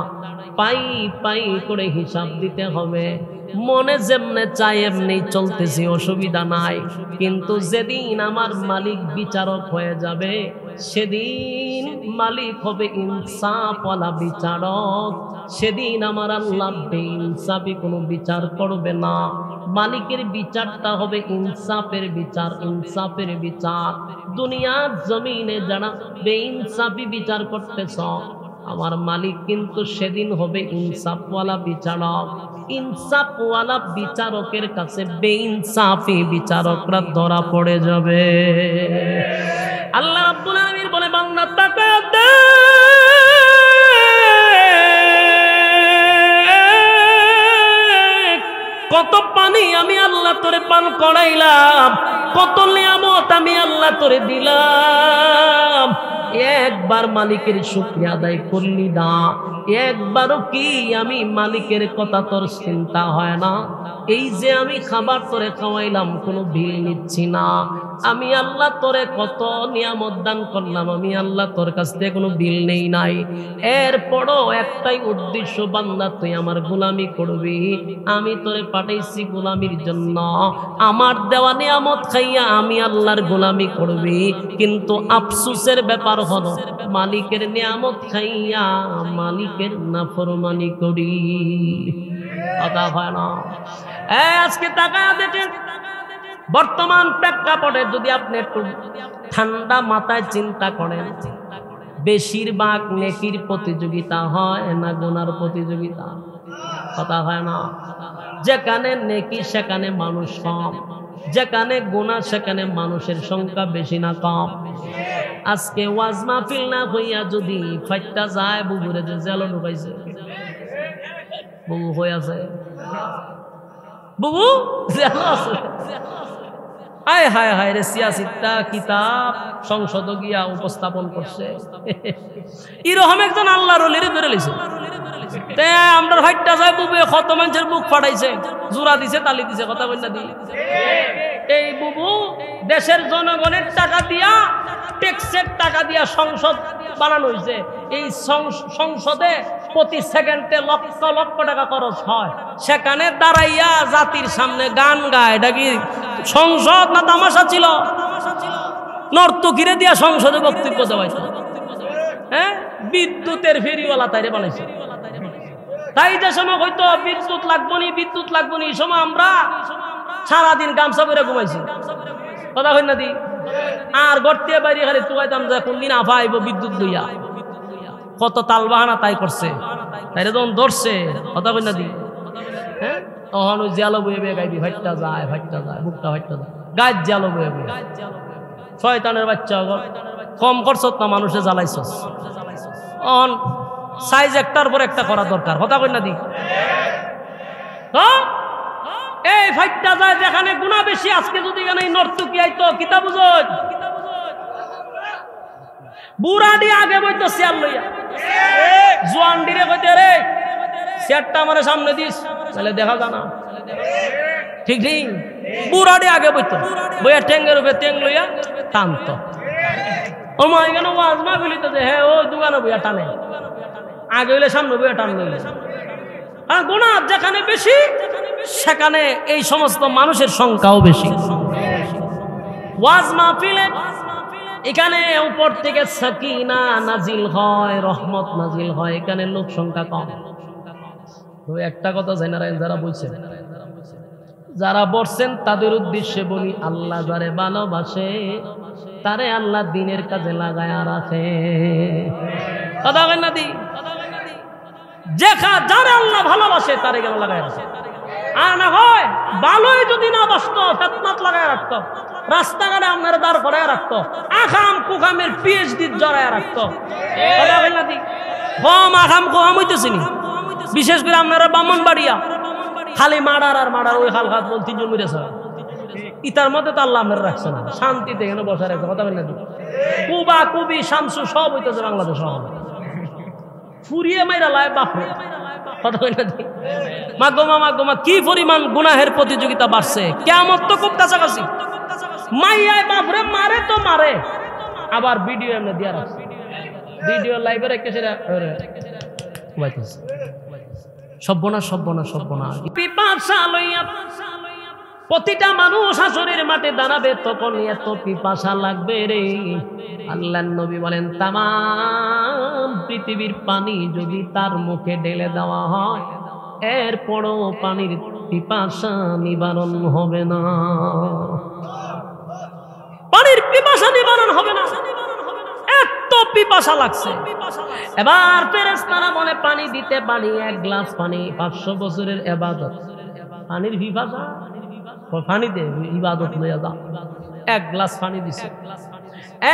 পাই পাই করে হিসাব দিতে হবে। মনে যেমনে চাই এমনি চলতেছি, অসুবিধা নাই, কিন্তু যেদিন আমার মালিক বিচারক হয়ে যাবে সেদিন মালিক হবে ইনসাফওয়ালা বিচারক, সেদিন আমার আল্লাহ বেইনসাফি কোনো বিচার করবে না। মালিকের বিচারটা হবে ইনসাফের বিচার, ইনসাফের বিচার। দুনিয়ার জমিনে যারা বেইনসাফি বিচার করতেছ, আমার মালিক কিন্তু সেদিন হবে ইনসাফওয়ালা বিচারক। ইনসাফওয়ালা বিচারকের কাছে বেইনসাফি বিচারকরা ধরা পড়ে যাবে। আল্লাহ রাব্বুল আলামিন বলে বান্দা তাকায়া দেখ, কত পানি আমি আল্লাহ তোরে পান করাইলাম, কত নিয়ামত আমি আল্লাহ তোরে দিলাম, একবার মালিকের শুকরিয়া আদায় করলি না, একবারও কি আমি মালিকের কথা তোর চিন্তা হয় না? এই যে আমি খাবার তোরে খাওয়াইলাম, কোনো বিল নিচ্ছি না, আমি আল্লাহ তোরে কত নিয়ামত দান করলাম, আমি আল্লাহ তোর কাছ থেকে কোনো বিল নেই নাই। এরপরও একটাই উদ্দেশ্য, বান্দা তুই আমার গোলামি করবি, আমি তোরে পাঠাইছি গোলামির জন্য, আমার দেওয়া নিয়ামত খাইয়া আমি আল্লাহর গোলামি করবি। কিন্তু আফসোসের ব্যাপার হলো মালিকের নিয়ামত খাইয়া মালিকের নাফরমানি করি, কথা হয় না? আজকে তাকায়া দেখেন, বর্তমান প্রেক্ষাপটে যদি আপনি একটু ঠান্ডা মাথায় চিন্তা করেন, বেশিরভাগ নেকির প্রতিযোগিতা হয় না গুনার প্রতিযোগিতা, কথা হয় না? যেখানে নেকি সেখানে মানুষ কম, যেখানে গুনাহ সেখানে মানুষের সংখ্যা বেশি না কম। আজকে ওয়াজ মাহফিল না হইয়া যদি ফাইটটা যায়, বুবুরে যে জেলে ঢুকাইছে, বুবু হয়ে আছে, বুবু জেলে আছে, হায় হায় হায় রে, সিয়াসিটা কিতাব সংসদ গিয়া উপস্থাপন করছে, এরকম একজন আল্লাহর ওলিরে ধরে লিছে। আমরা ফাইটটা যায়, বুবু কত মানুষের বুক ফাটাইছে, জোড়া দিছে, তালি দিছে, কথা বললা দি। এই বুবু দেশের জনগণের টাকা দিয়া, ট্যাক্সের টাকা দিয়া সংসদ বানানো হয়েছে। এই সংসদে প্রতি সেকেন্ডে লক্ষ লক্ষ টাকা খরচ হয়, সেখানে দাঁড়াইয়া জাতির সামনে গান গায়। এটা কি সংসদ না তামাশা ছিল? নর্তকীরে দিয়া সংসদে বক্তব্য দেওয়াইছে। হ্যাঁ, বিদ্যুতের ফেরিওয়ালা তাইরে বানাইছে। তাই যে সময় হয়তো বিদ্যুৎ লাগবো নি, বিদ্যুৎ লাগবো নি, এই সময় আমরা সারাদিন গামছা করে ঘুমাইছি, কথা হয় না দি? আর গড়তে বাইরে খালি তুয়াইতাম যে কোনদিন আফা আইব বিদ্যুৎ লইয়া, কত তাল বাহানা তাই করছে। তাইরে যখন ধরছে, কথা হয় না দি? হ্যাঁ, তখন ওই জালো বয়ে বয়ে গাইবি, ভাইটটা যায়, ভাইটটা যায়, বুকটা ভাইটটা যায়, গাছ জালো বয়ে বয়ে। শয়তানের বাচ্চা, কম করছত না, মানুষে জ্বালাইছস। অন সাইজ একটার পর একটা করা দরকার, কথা কই না দি? এই ফাইটটা যায় যেখানে গুনাহ বেশি। আজকে যদি এখানে নর্তকী আইতো, কিতা বুঝোই, বুড়াডি আগে বইতো চেয়ার লইয়া, জোয়ান ডিরে কইতে রে চেয়ারটা আমার সামনে দিস, তাহলে দেখা জানা, ঠিক ঠিক। বুড়াডি আগে বইতো, বইয়া ঠেঙ্গের উপরে ঠেং লইয়া টানতো, ও মা এখানে ওয়াজ মাহফিলিতে যে হ্যাঁ ওই দোকানে বইয়া টানে, আগে হইলে সামনে বইয়া টান হইলে। আর গুনাহ যেখানে বেশি সেখানে এই সমস্ত মানুষের সংখ্যাও বেশি। ওয়াজ মাহফিলে এখানে উপর থেকে সাকিনা নাজিল হয়, রহমত নাজিল হয়, এখানে লোক সংখ্যা কম। তো একটা কথা জেনারেল যারা বলছেন, যারা বলছেন তাদের উদ্দেশ্যে বলি, আল্লাহ যারে ভালোবাসে তারে আল্লাহ দ্বীনের কাজে লাগায়া রাখে। কথা বলেন না দি? যারে আল্লাহ ভালোবাসে তারে কেন লাগায় রাখে? আর না হয় ভালোই যদি না বাসতো ফেতনাত লাগায় রাখতো, রাস্তাঘাটে আপনারা দাঁড় করায় রাখতো, আখাম কুখামের পিএইচডি জড়ায় রাখতো। কথা বলেন না দি? কম আখাম কুখাম হইতেছিনি, বিশেষ করে আপনারা ব্রাহ্মণবাড়িয়া খালি মার্ডার আর মার্ডার, ওই হাল হাত বল তিনজন মরেছে, ইতার মধ্যে তো আল্লাহ আপনারা রাখছে না, শান্তিতে এখানে বসে রাখছে। কথা বলেন না দি? কুবা কুবি শামসু সব হইতেছে বাংলাদেশ, ফুরিয়ে মাইরা লাই বাপরে। কথা বলেন না দি? মাগোমা মাগোমা কি পরিমাণ গুনাহের প্রতিযোগিতা বাড়ছে, কিয়ামত তো খুব কাছাকাছি। মাইয়ায় বাপরে মারে তো মারে, আবার ভিডিও এমনি দিয়া রাখছে, ভিডিও লাইভে রেখে সেটা সর্বনাশ সর্বনাশ সর্বনাশ। পিপাসা লইয়া প্রতিটা মানুষ হাসরের মাঠে দাঁড়াবে, তখন এত পিপাসা লাগবে রে। আল্লাহর নবী বলেন, তামাম পৃথিবীর পানি যদি তার মুখে ঢেলে দেওয়া হয়, এরপরও পানির পিপাসা নিবারণ হবে না, পানির পিপাসা নিবারণ হবে না, এত পিপাসা লাগছে। এবার ফেরেশতারা বলে, পানি দিতে পানি, এক গ্লাস পানি 500 বছরের ইবাদত। পানির পিপাসা, পানি দে, ইবাদত লইয়া যা। এক গ্লাস পানি দিছে,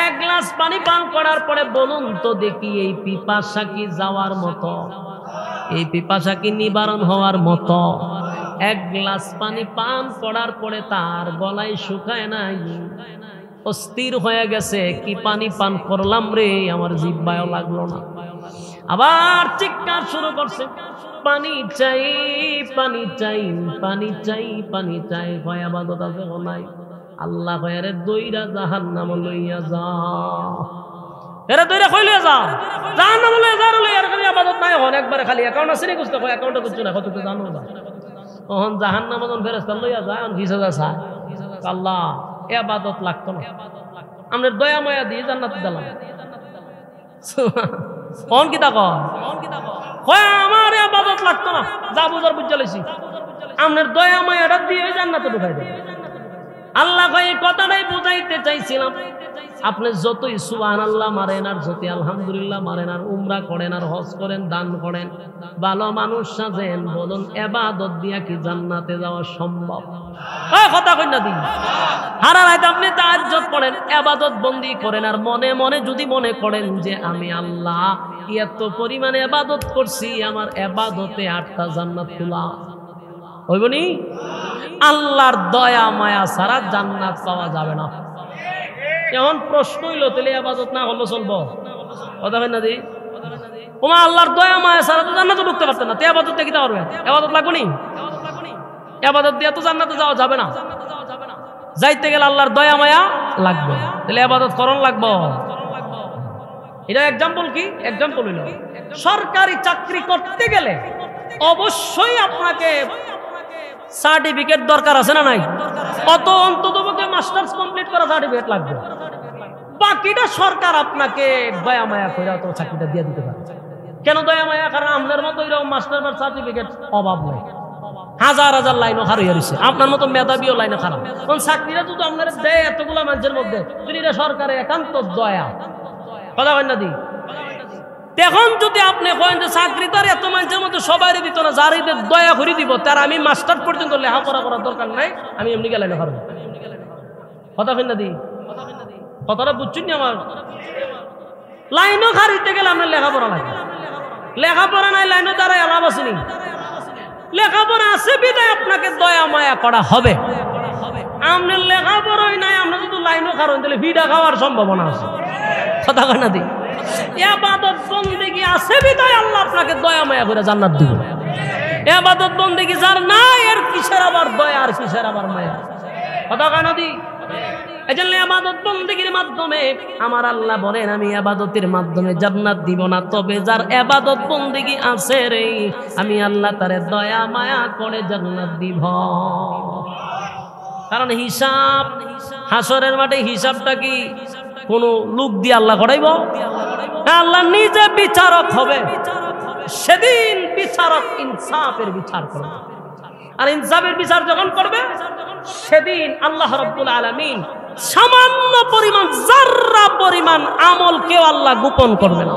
এক গ্লাস পানি পান করার পরে বলুন তো দেখি, এই পিপাসা কি যাওয়ার মতো? এই পিপাসা কি নিবারণ হওয়ার মতো? এক গ্লাস পানি পান করার পরে তার গলায় শুকায় নাই, অস্থির হয়ে গেছে, কি পানি পান করলাম রে, আমার জিহ্বায়ও লাগলো না। আবার চিৎকার শুরু করছে, পানি চাই পানি চাই পানি চাই পানি চাই। হয় ইবাদত আছে নাই? আল্লাহ কয়, রে দইরা জাহান্নাম লইয়া যা, এরা দইরা কই লইয়া যা, জাহান্নাম লইয়া যা। রে আর খালি ইবাদত নাই, হন একবারে খালি অ্যাকাউন্ট আছে নি, কুছতে কয় অ্যাকাউন্টে কিছু না, কত তো জানো না। ওহন জাহান্নাম যখন ফেরেশতা লইয়া যায়, অন 20,000 চায়। আল্লাহ ইবাদত লাগতো না, আমাদের দয়া মায়া দিয়ে জান্নাতে দিলাম। কোন কি তা কয়, আমার ইবাদত লাগতো না, যা বুঝার বুঝা লইছি, আপনার দয়া মায়াটা দিয়ে জান্নাতে ঢুকাই দেয়। আল্লাহ কয়, এই কথাটাই বুঝাইতে চাইছিলাম, আপনি যতই সুবহানাল্লাহ মারেন আর যতই আলহামদুলিল্লাহ মারেন আর উমরা করেন আর হজ করেন, দান করেন, ভালো মানুষ সাজেন, বলুন ইবাদত দিয়া কি জান্নাতে যাওয়া সম্ভব? কথা কই না দিন? সারা রাত আপনি তাহাজ্জুদ পড়েন, ইবাদত বন্দি করেন, আর মনে মনে যদি মনে করেন যে আমি আল্লাহ এত পরিমাণে ইবাদত করছি, আমার ইবাদতে 8টা জান্নাত খোলা হইবনি? আল্লাহর দয়া মায়া ছাড়া জান্নাত পাওয়া যাবে না। এখন প্রশ্ন হইল, তাহলে ইবাদত না হলো চলবো? কথা হয় না দি? ওমা আল্লাহর দয়া মায়া ছাড়া তো জান্নাতে ঢুকতে পারতেন না, তো ইবাদতটা কি পারবেন? ইবাদত লাগবে নি? ইবাদত দিয়ে তো জান্নাতে যাওয়া যাবে না, যাইতে গেলে আল্লাহর দয়া মায়া লাগবে, তাহলে ইবাদত করণ লাগবে। এটা এক্সাম্পল কি? এক্সাম্পল হইল, সরকারি চাকরি করতে গেলে অবশ্যই আপনাকে সার্টিফিকেট দরকার আছে না নাই? অত অন্ততপক্ষে মাস্টার্স কমপ্লিট করা সার্টিফিকেট লাগবে। বাকিটা সরকার আপনাকে দয়া মায়া করে তো চাকরিটা দিয়ে দিতে পারে। কেন দয়া মায়া? কারণ আপনার মতো এরকম মাস্টার সার্টিফিকেট অভাব নেই, হাজার হাজার লাইনও খারাপ হয়েছে, আপনার মতো মেধাবীও লাইনে খারাপ। কোন চাকরিটা যদি আপনার দেয় এতগুলো মানুষের মধ্যে, এটা সরকারের একান্ত দয়া। কথা হয় না দি? এখন যদি আপনি কয়েন যে চাকরি তার এত মানুষের মধ্যে সবাই দিত না, যার এদের দয়া করে দিব, তার আমি মাস্টার পর্যন্ত লেখাপড়া করার দরকার নাই, আমি এমনি গেলে পারব। কথা হয় না দি? কথাটা বুঝছেন না? আমার লাইনও খারিতে গেলে আপনার লেখাপড়া লাগে, লেখাপড়া নাই লাইনও দ্বারাই লাভ আসেনি। লেখাপড়া আছে বিদায় আপনাকে দয়া মায়া করা হবে। আপনার লেখাপড়াই নাই, আপনার যদি লাইনও খারেন তাহলে ভিড়া খাওয়ার সম্ভাবনা আছে। কথা কয় না দি? ইবাদত বন্দেগী আছে বিদায় আল্লাহ আপনাকে দয়া মায়া করে জান্নাত দিবে। ইবাদত বন্দেগী যার নাই, এর কিসের আবার দয়া আর কিসের আবার মায়া? কথা কয় না দি? এজন্য ইবাদত বন্দেগীর মাধ্যমে আমার আল্লাহ বলেন আমি ইবাদতের মাধ্যমে জান্নাত দিব না, তবে যার ইবাদত বন্দেগী আছে রে আমি আল্লাহ তারে দয়া মায়া করে জান্নাত দিব। কারণ হিসাব হাসরের মাঠে হিসাবটা কি কোন লোক দিয়ে আল্লাহ করাইব? আল্লাহ নিজে বিচারক হবে। সেদিন বিচারক ইনসাফের বিচার করবে। আর ইনসাফের বিচার যখন করবে সেদিন আল্লাহ রাব্বুল আলামিন সামান্য পরিমাণ যাররা পরিমাণ আমল কেউ আল্লাহ গোপন করবে না,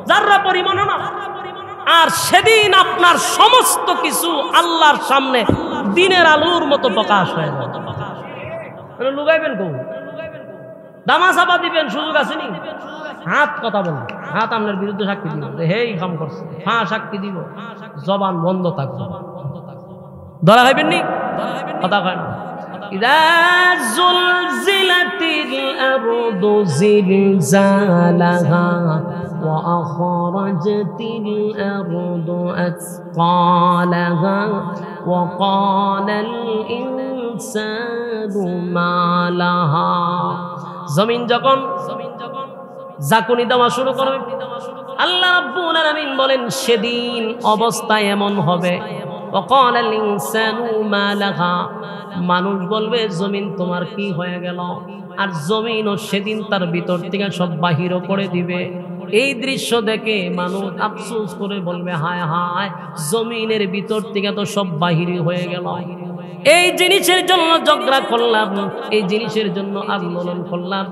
যাররা পরিমাণ না। আর সেদিন আপনার সমস্ত কিছু আল্লাহর সামনে দিনের আলোর মতো প্রকাশ হয়ে যাবে। লুকাইবেন কো, দামাচাপা দিবেন সুযোগ আসেনি। হাত কথা বলবে, হাত আপনার বিরুদ্ধে সাক্ষী দিব, হেই কাম করছে, হ্যাঁ সাক্ষী দিব, জবান বন্ধ থাকবে, ধরা হইবেন নি, কথা কয় না। ইযা যুলজিলাতিল আরদু জিলজালাহা ওয়া আখরাজাতিল আরদু আথকালাহা ওয়া ক্বালাল ইনসানু মা লাহা। জমিন যখন জাকুনি দেওয়া শুরু করবে, আল্লাহ রাব্বুল আলামিন বলেন সেদিন অবস্থা এমন হবে, ওয়াকালাল ইনসানু মা লাহা, মানুষ বলবে জমিন তোমার কি হয়ে গেল। আর জমিনও সেদিন তার ভিতর থেকে সব বাহির করে দিবে। এই দৃশ্য দেখে মানুষ আফসোস করে বলবে হায় হায়, জমিনের ভিতর থেকে তো সব বাহির হয়ে গেল। এই জিনিসের জন্য ঝগড়া করলাম, এই জিনিসের জন্য আন্দোলন করলাম,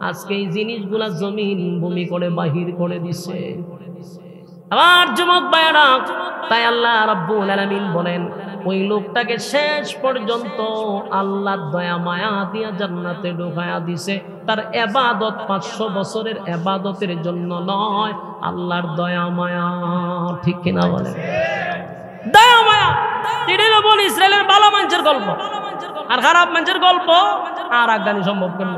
আজকে এই জিনিসগুলা জমিন ভূমি করে বাহির করে দিছে। আবার যুবক ভাইরা, তাই আল্লাহ রাব্বুল আলামিন বলেন ওই লোকটাকে শেষ পর্যন্ত আল্লাহ দয়া মায়া দিয়া জান্নাতে ঢুকায়া দিছে। তার ইবাদত 500 বছরের ইবাদতের জন্য নয়, আল্লাহর দয়া মায়া। ঠিক কিনা বলেন? দয়া মায়া। এটাই বলি ইসরায়েলের ভালো মানুষের গল্প, আর খারাপ মানুষের গল্প আর আগানি সম্ভব কেন?